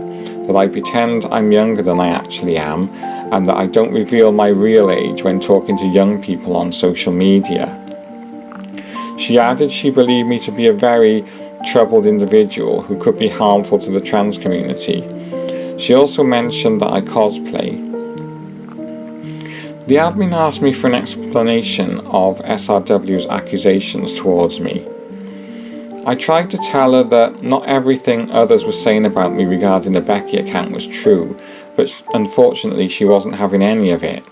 that I pretend I'm younger than I actually am, and that I don't reveal my real age when talking to young people on social media. She added she believed me to be a very troubled individual who could be harmful to the trans community. She also mentioned that I cosplay. The admin asked me for an explanation of SRW's accusations towards me. I tried to tell her that not everything others were saying about me regarding the Becky account was true, but unfortunately she wasn't having any of it.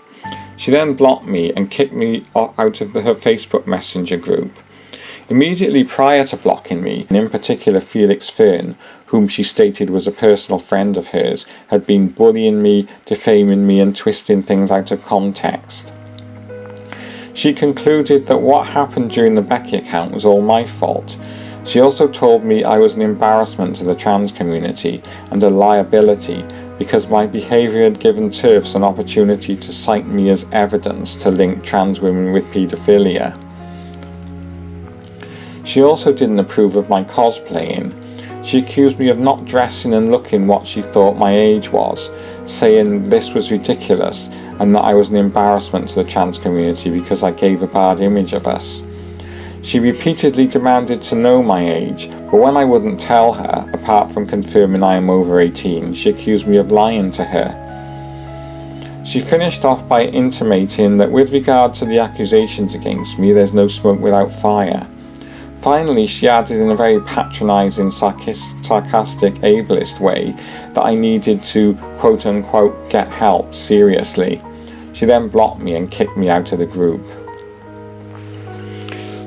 She then blocked me and kicked me out of her Facebook Messenger group. Immediately prior to blocking me, and in particular Felix Fern, whom she stated was a personal friend of hers, had been bullying me, defaming me and twisting things out of context. She concluded that what happened during the Becky account was all my fault. She also told me I was an embarrassment to the trans community and a liability because my behaviour had given TERFs an opportunity to cite me as evidence to link trans women with paedophilia. She also didn't approve of my cosplaying. She accused me of not dressing and looking what she thought my age was, saying this was ridiculous and that I was an embarrassment to the trans community because I gave a bad image of us. She repeatedly demanded to know my age, but when I wouldn't tell her, apart from confirming I am over 18, she accused me of lying to her. She finished off by intimating that with regard to the accusations against me, there's no smoke without fire. Finally, she added in a very patronising, sarcastic, ableist way that I needed to quote-unquote get help seriously. She then blocked me and kicked me out of the group.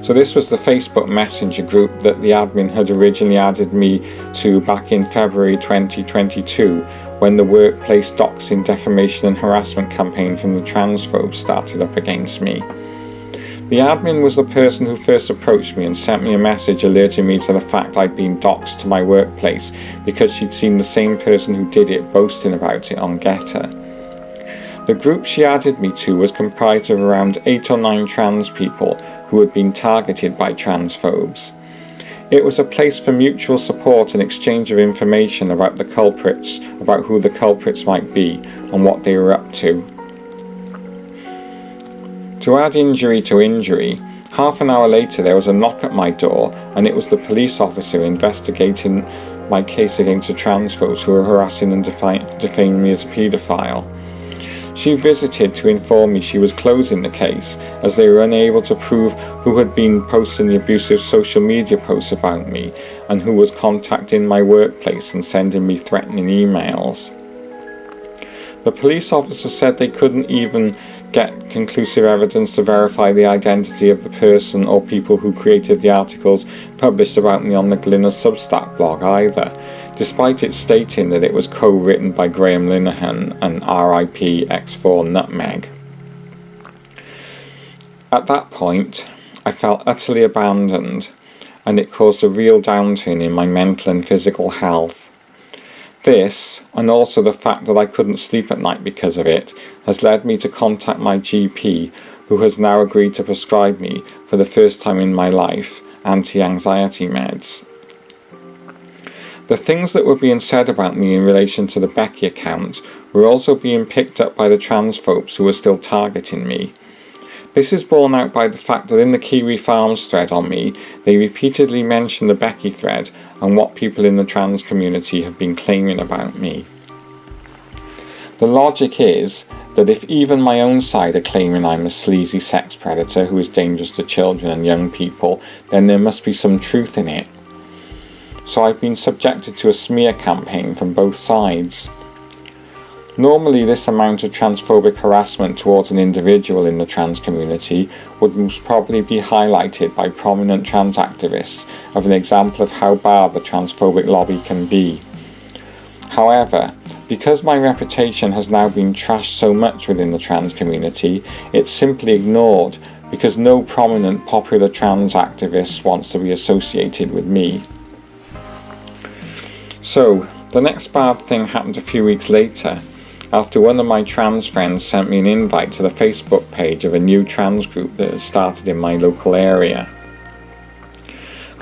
So this was the Facebook Messenger group that the admin had originally added me to back in February 2022, when the workplace doxing, defamation and harassment campaign from the transphobes started up against me. The admin was the person who first approached me and sent me a message alerting me to the fact I'd been doxed to my workplace because she'd seen the same person who did it boasting about it on Getter. The group she added me to was comprised of around 8 or 9 trans people who had been targeted by transphobes. It was a place for mutual support and exchange of information about the culprits, about who the culprits might be and what they were up to. To add injury to injury, half an hour later there was a knock at my door and it was the police officer investigating my case against the transphobes who were harassing and defaming me as a paedophile. She visited to inform me she was closing the case as they were unable to prove who had been posting the abusive social media posts about me and who was contacting my workplace and sending me threatening emails. The police officer said they couldn't even get conclusive evidence to verify the identity of the person or people who created the articles published about me on the Glinner Substack blog either, despite it stating that it was co-written by Graham Linehan and RIP X4 Nutmeg. At that point, I felt utterly abandoned, and it caused a real downturn in my mental and physical health. This, and also the fact that I couldn't sleep at night because of it, has led me to contact my GP, who has now agreed to prescribe me, for the first time in my life, anti-anxiety meds. The things that were being said about me in relation to the Becky account were also being picked up by the transphobes who were still targeting me. This is borne out by the fact that in the Kiwi Farms thread on me, they repeatedly mention the Becky thread and what people in the trans community have been claiming about me. The logic is that if even my own side are claiming I'm a sleazy sex predator who is dangerous to children and young people, then there must be some truth in it. So I've been subjected to a smear campaign from both sides. Normally this amount of transphobic harassment towards an individual in the trans community would most probably be highlighted by prominent trans activists as an example of how bad the transphobic lobby can be. However, because my reputation has now been trashed so much within the trans community, it's simply ignored because no prominent popular trans activist wants to be associated with me. So, the next bad thing happened a few weeks later, after one of my trans friends sent me an invite to the Facebook page of a new trans group that had started in my local area.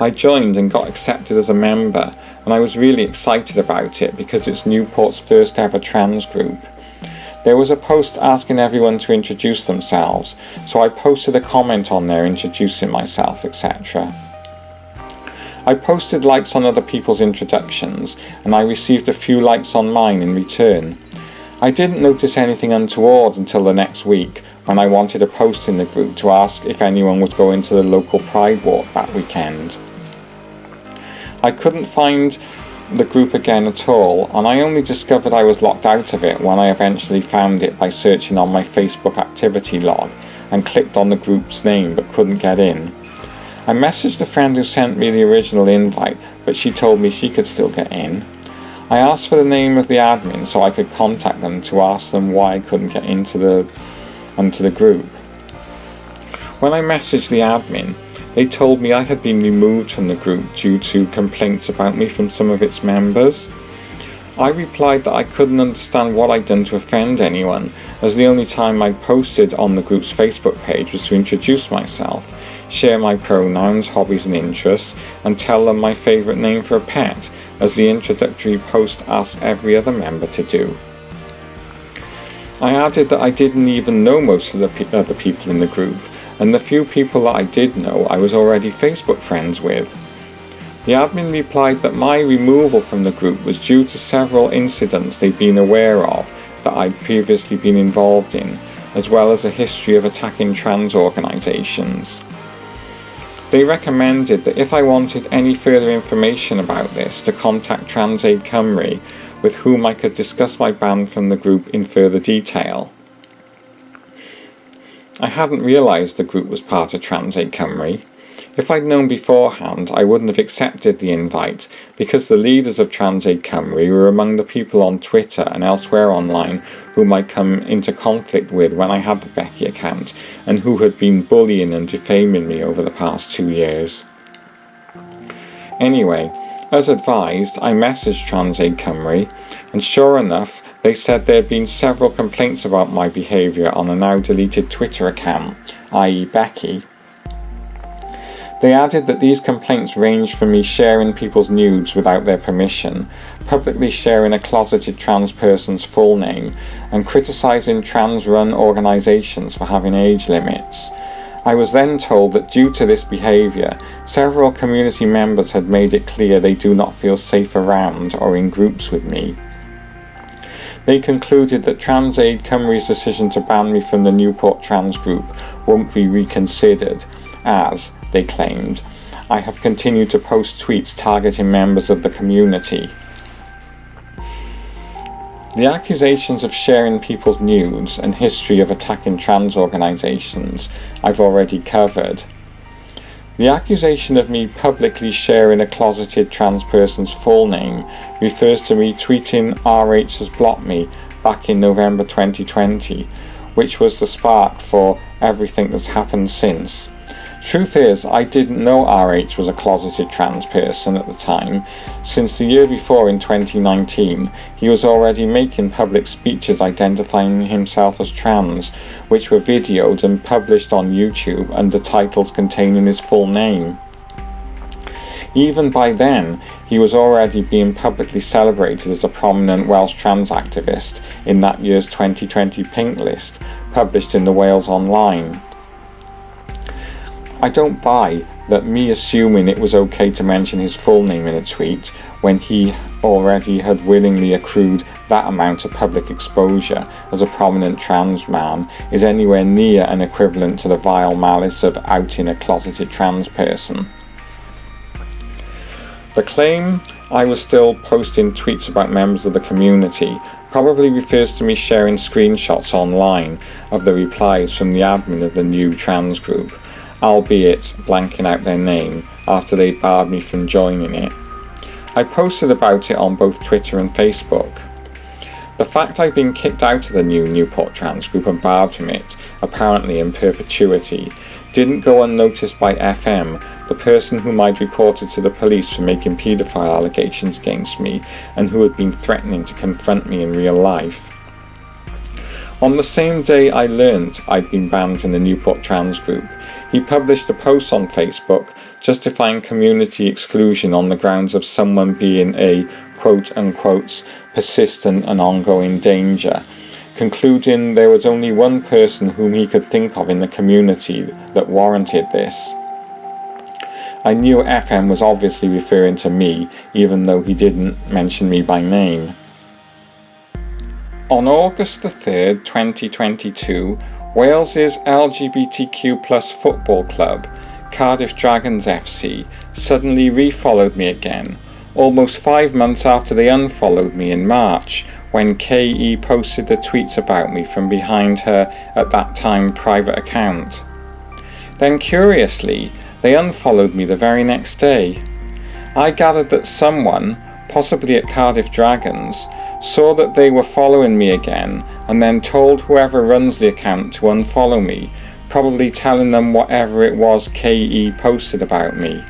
I joined and got accepted as a member, and I was really excited about it because it's Newport's first ever trans group. There was a post asking everyone to introduce themselves, so I posted a comment on there introducing myself, etc. I posted likes on other people's introductions, and I received a few likes on mine in return. I didn't notice anything untoward until the next week, when I wanted a post in the group to ask if anyone was going to the local Pride Walk that weekend. I couldn't find the group again at all, and I only discovered I was locked out of it when I eventually found it by searching on my Facebook activity log and clicked on the group's name but couldn't get in. I messaged the friend who sent me the original invite, but she told me she could still get in. I asked for the name of the admin so I could contact them to ask them why I couldn't get into the group. When I messaged the admin, they told me I had been removed from the group due to complaints about me from some of its members. I replied that I couldn't understand what I'd done to offend anyone, as the only time I posted on the group's Facebook page was to introduce myself, share my pronouns, hobbies and interests, and tell them my favourite name for a pet, as the introductory post asked every other member to do. I added that I didn't even know most of the other people in the group, and the few people that I did know I was already Facebook friends with. The admin replied that my removal from the group was due to several incidents they'd been aware of that I'd previously been involved in, as well as a history of attacking trans organisations. They recommended that if I wanted any further information about this to contact TransAid Cymru, with whom I could discuss my ban from the group in further detail. I hadn't realised the group was part of TransAid Cymru. If I'd known beforehand, I wouldn't have accepted the invite, because the leaders of TransAid Cymru were among the people on Twitter and elsewhere online whom I'd come into conflict with when I had the Becky account, and who had been bullying and defaming me over the past 2 years. Anyway, as advised, I messaged TransAid Cymru, and sure enough, they said there had been several complaints about my behaviour on a now deleted Twitter account, i.e. Becky. They added that these complaints ranged from me sharing people's nudes without their permission, publicly sharing a closeted trans person's full name, and criticising trans-run organisations for having age limits. I was then told that due to this behaviour, several community members had made it clear they do not feel safe around or in groups with me. They concluded that TransAid Cymru's decision to ban me from the Newport trans group won't be reconsidered, as, they claimed, I have continued to post tweets targeting members of the community. The accusations of sharing people's nudes and history of attacking trans organisations I've already covered. The accusation of me publicly sharing a closeted trans person's full name refers to me tweeting RH has blocked me back in November 2020, which was the spark for everything that's happened since. Truth is, I didn't know RH was a closeted trans person at the time, since the year before in 2019 he was already making public speeches identifying himself as trans, which were videoed and published on YouTube under titles containing his full name. Even by then, he was already being publicly celebrated as a prominent Welsh trans activist in that year's 2020 Pink List, published in the Wales Online. I don't buy that me assuming it was okay to mention his full name in a tweet when he already had willingly accrued that amount of public exposure as a prominent trans man is anywhere near an equivalent to the vile malice of outing a closeted trans person. The claim I was still posting tweets about members of the community probably refers to me sharing screenshots online of the replies from the admin of the new trans group, albeit blanking out their name after they barred me from joining it. I posted about it on both Twitter and Facebook. The fact I'd been kicked out of the new Newport trans group and barred from it, apparently in perpetuity, didn't go unnoticed by FM, the person whom I'd reported to the police for making paedophile allegations against me and who had been threatening to confront me in real life. On the same day I learnt I'd been banned from the Newport trans group, he published a post on Facebook justifying community exclusion on the grounds of someone being a quote-unquote persistent and ongoing danger, concluding there was only one person whom he could think of in the community that warranted this. I knew FM was obviously referring to me, even though he didn't mention me by name. On August the 3rd, 2022, Wales's LGBTQ+ football club, Cardiff Dragons FC, suddenly refollowed me again, almost 5 months after they unfollowed me in March, when KE posted the tweets about me from behind her at that time private account. Then curiously, they unfollowed me the very next day. I gathered that someone, possibly at Cardiff Dragons, saw that they were following me again and then told whoever runs the account to unfollow me, probably telling them whatever it was KE posted about me.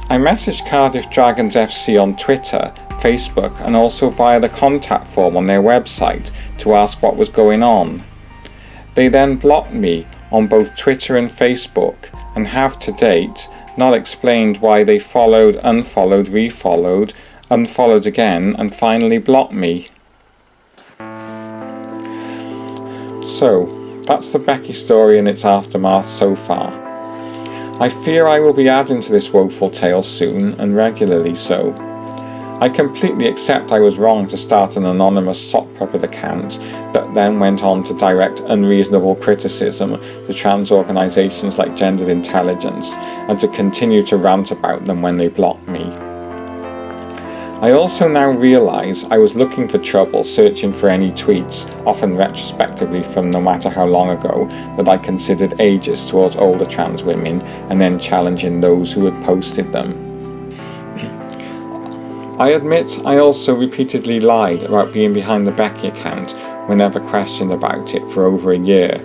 I messaged Cardiff Dragons FC on Twitter, Facebook and also via the contact form on their website to ask what was going on. They then blocked me on both Twitter and Facebook and have to date not explained why they followed, unfollowed, refollowed, unfollowed again and finally blocked me. So, that's the Becky story and its aftermath so far. I fear I will be adding to this woeful tale soon, and regularly so. I completely accept I was wrong to start an anonymous sock puppet account that then went on to direct unreasonable criticism to trans organisations like Gendered Intelligence and to continue to rant about them when they blocked me. I also now realise I was looking for trouble searching for any tweets, often retrospectively from no matter how long ago, that I considered ageist towards older trans women and then challenging those who had posted them. I admit I also repeatedly lied about being behind the Becky account whenever questioned about it for over a year.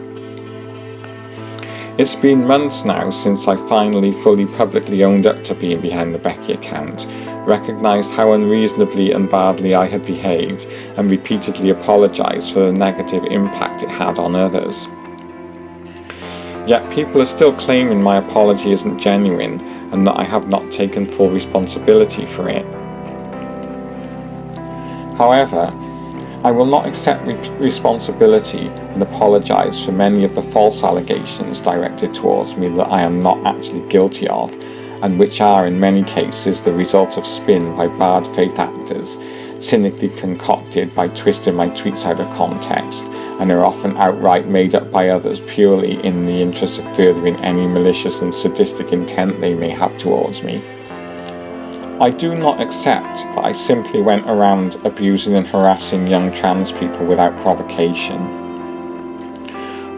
It's been months now since I finally fully publicly owned up to being behind the Becky account, recognised how unreasonably and badly I had behaved, and repeatedly apologised for the negative impact it had on others. Yet people are still claiming my apology isn't genuine and that I have not taken full responsibility for it. However, I will not accept responsibility and apologise for many of the false allegations directed towards me that I am not actually guilty of, and which are in many cases the result of spin by bad faith actors, cynically concocted by twisting my tweets out of context, and are often outright made up by others purely in the interest of furthering any malicious and sadistic intent they may have towards me. I do not accept that I simply went around abusing and harassing young trans people without provocation.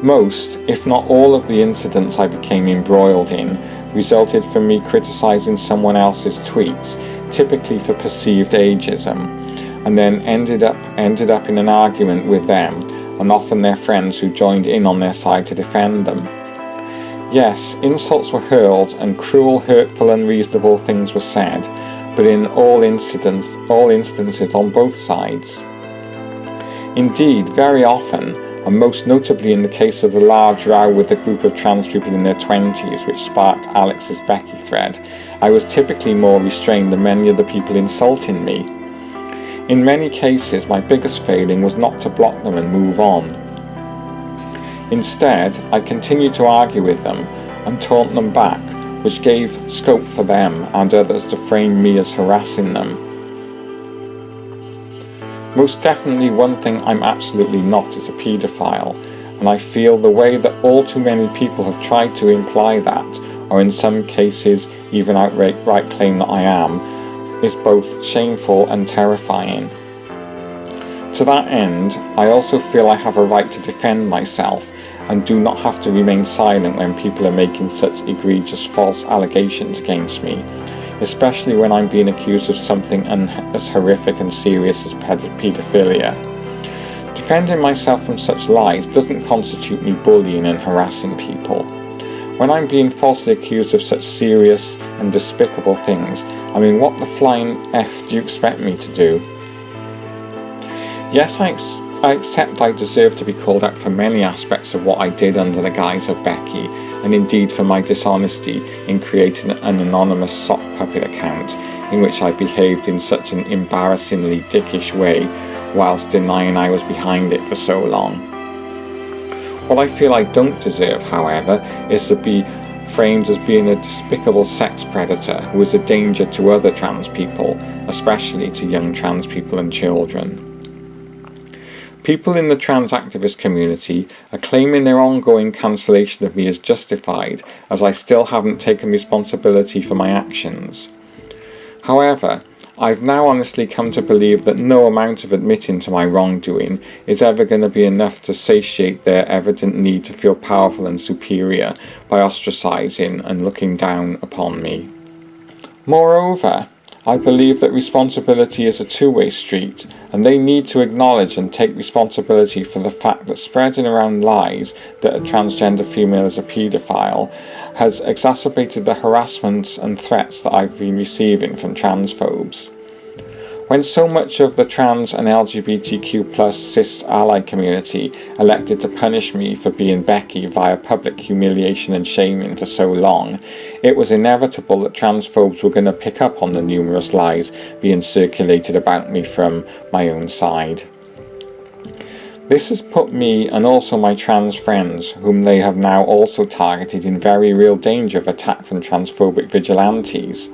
Most, if not all of the incidents I became embroiled in resulted from me criticising someone else's tweets, typically for perceived ageism, and then ended up in an argument with them, and often their friends who joined in on their side to defend them. Yes, insults were hurled and cruel, hurtful, unreasonable things were said, but in all instances on both sides. Indeed, very often, and most notably in the case of the large row with a group of trans people in their 20s which sparked Alex's Becky thread, I was typically more restrained than many of the people insulting me. In many cases, my biggest failing was not to block them and move on. Instead, I continued to argue with them and taunt them back, which gave scope for them and others to frame me as harassing them. Most definitely one thing I'm absolutely not is a paedophile, and I feel the way that all too many people have tried to imply that, or in some cases even outright claim that I am, is both shameful and terrifying. To that end, I also feel I have a right to defend myself and do not have to remain silent when people are making such egregious false allegations against me, especially when I'm being accused of something as horrific and serious as paedophilia. Defending myself from such lies doesn't constitute me bullying and harassing people. When I'm being falsely accused of such serious and despicable things, I mean, what the flying F do you expect me to do? Yes, I accept I deserve to be called out for many aspects of what I did under the guise of Becky, and indeed for my dishonesty in creating an anonymous sock puppet account in which I behaved in such an embarrassingly dickish way whilst denying I was behind it for so long. What I feel I don't deserve, however, is to be framed as being a despicable sex predator who is a danger to other trans people, especially to young trans people and children. People in the trans activist community are claiming their ongoing cancellation of me is justified, as I still haven't taken responsibility for my actions. However, I've now honestly come to believe that no amount of admitting to my wrongdoing is ever going to be enough to satiate their evident need to feel powerful and superior by ostracizing and looking down upon me. Moreover, I believe that responsibility is a two-way street, and they need to acknowledge and take responsibility for the fact that spreading around lies that a transgender female is a paedophile has exacerbated the harassments and threats that I've been receiving from transphobes. When so much of the trans and LGBTQ+ cis ally community elected to punish me for being Becky via public humiliation and shaming for so long, it was inevitable that transphobes were going to pick up on the numerous lies being circulated about me from my own side. This has put me and also my trans friends, whom they have now also targeted, in very real danger of attack from transphobic vigilantes.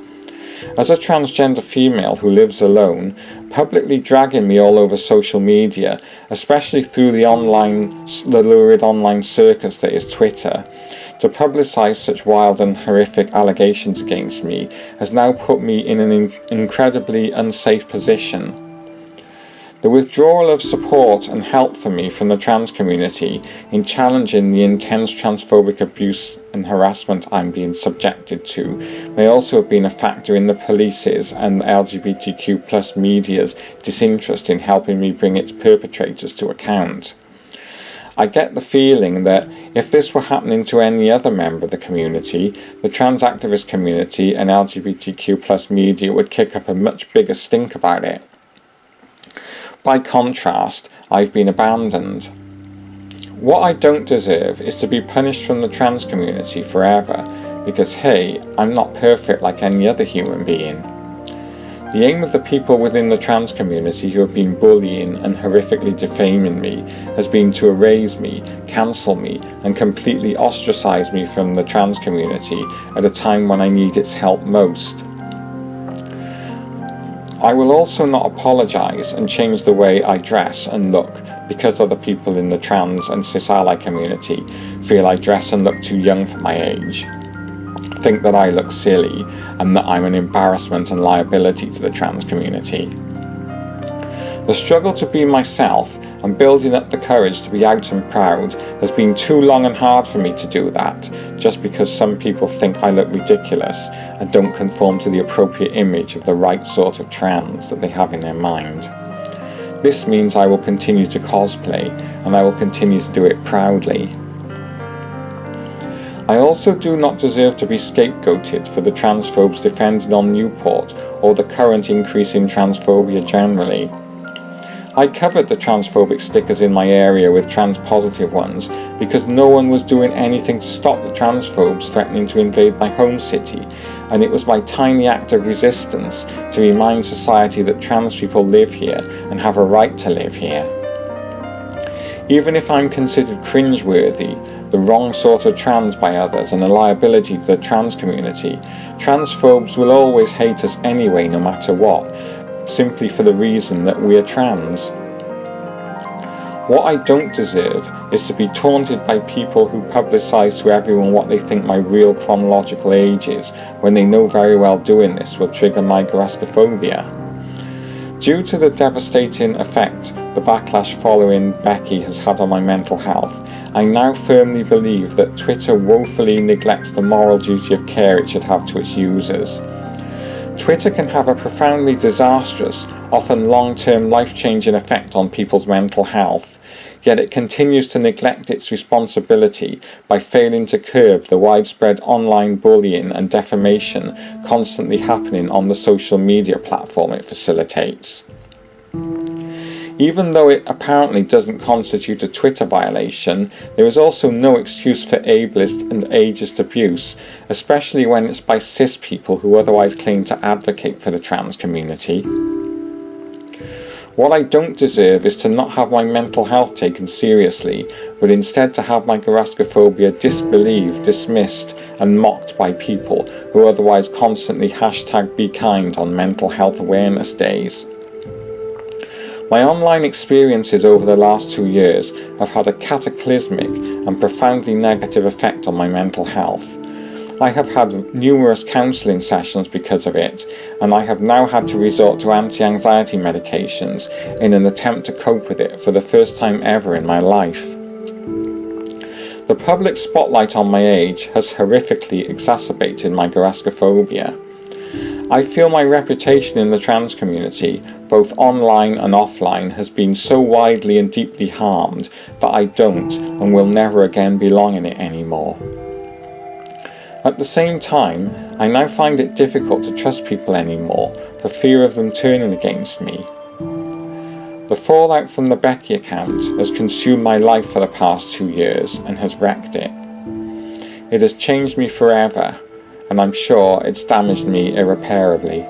As a transgender female who lives alone, publicly dragging me all over social media, especially through the lurid online circus that is Twitter, to publicise such wild and horrific allegations against me has now put me in an incredibly unsafe position. The withdrawal of support and help for me from the trans community in challenging the intense transphobic abuse and harassment I'm being subjected to may also have been a factor in the police's and LGBTQ+ media's disinterest in helping me bring its perpetrators to account. I get the feeling that if this were happening to any other member of the community, the trans activist community and LGBTQ+ media would kick up a much bigger stink about it. By contrast, I've been abandoned. What I don't deserve is to be punished from the trans community forever, because hey, I'm not perfect like any other human being. The aim of the people within the trans community who have been bullying and horrifically defaming me has been to erase me, cancel me, and completely ostracize me from the trans community at a time when I need its help most. I will also not apologise and change the way I dress and look because other people in the trans and cis ally community feel I dress and look too young for my age, think that I look silly, and that I'm an embarrassment and liability to the trans community. The struggle to be myself and building up the courage to be out and proud has been too long and hard for me to do that, just because some people think I look ridiculous and don't conform to the appropriate image of the right sort of trans that they have in their mind. This means I will continue to cosplay, and I will continue to do it proudly. I also do not deserve to be scapegoated for the transphobes defended on Newport or the current increase in transphobia generally. I covered the transphobic stickers in my area with trans-positive ones because no one was doing anything to stop the transphobes threatening to invade my home city, and it was my tiny act of resistance to remind society that trans people live here and have a right to live here. Even if I'm considered cringeworthy, the wrong sort of trans by others, and a liability to the trans community, transphobes will always hate us anyway, no matter what, simply for the reason that we are trans. What I don't deserve is to be taunted by people who publicise to everyone what they think my real chronological age is, when they know very well doing this will trigger my garaskophobia. Due to the devastating effect the backlash following Becky has had on my mental health, I now firmly believe that Twitter woefully neglects the moral duty of care it should have to its users. Twitter can have a profoundly disastrous, often long-term life-changing effect on people's mental health, yet it continues to neglect its responsibility by failing to curb the widespread online bullying and defamation constantly happening on the social media platform it facilitates. Even though it apparently doesn't constitute a Twitter violation, there is also no excuse for ableist and ageist abuse, especially when it's by cis people who otherwise claim to advocate for the trans community. What I don't deserve is to not have my mental health taken seriously, but instead to have my garaskophobia disbelieved, dismissed and mocked by people who otherwise constantly #BeKind on mental health awareness days. My online experiences over the last 2 years have had a cataclysmic and profoundly negative effect on my mental health. I have had numerous counselling sessions because of it, and I have now had to resort to anti-anxiety medications in an attempt to cope with it for the first time ever in my life. The public spotlight on my age has horrifically exacerbated my garaskophobia. I feel my reputation in the trans community, both online and offline, has been so widely and deeply harmed that I don't and will never again belong in it anymore. At the same time, I now find it difficult to trust people anymore for fear of them turning against me. The fallout from the Becky account has consumed my life for the past 2 years and has wrecked it. It has changed me forever, and I'm sure it's damaged me irreparably.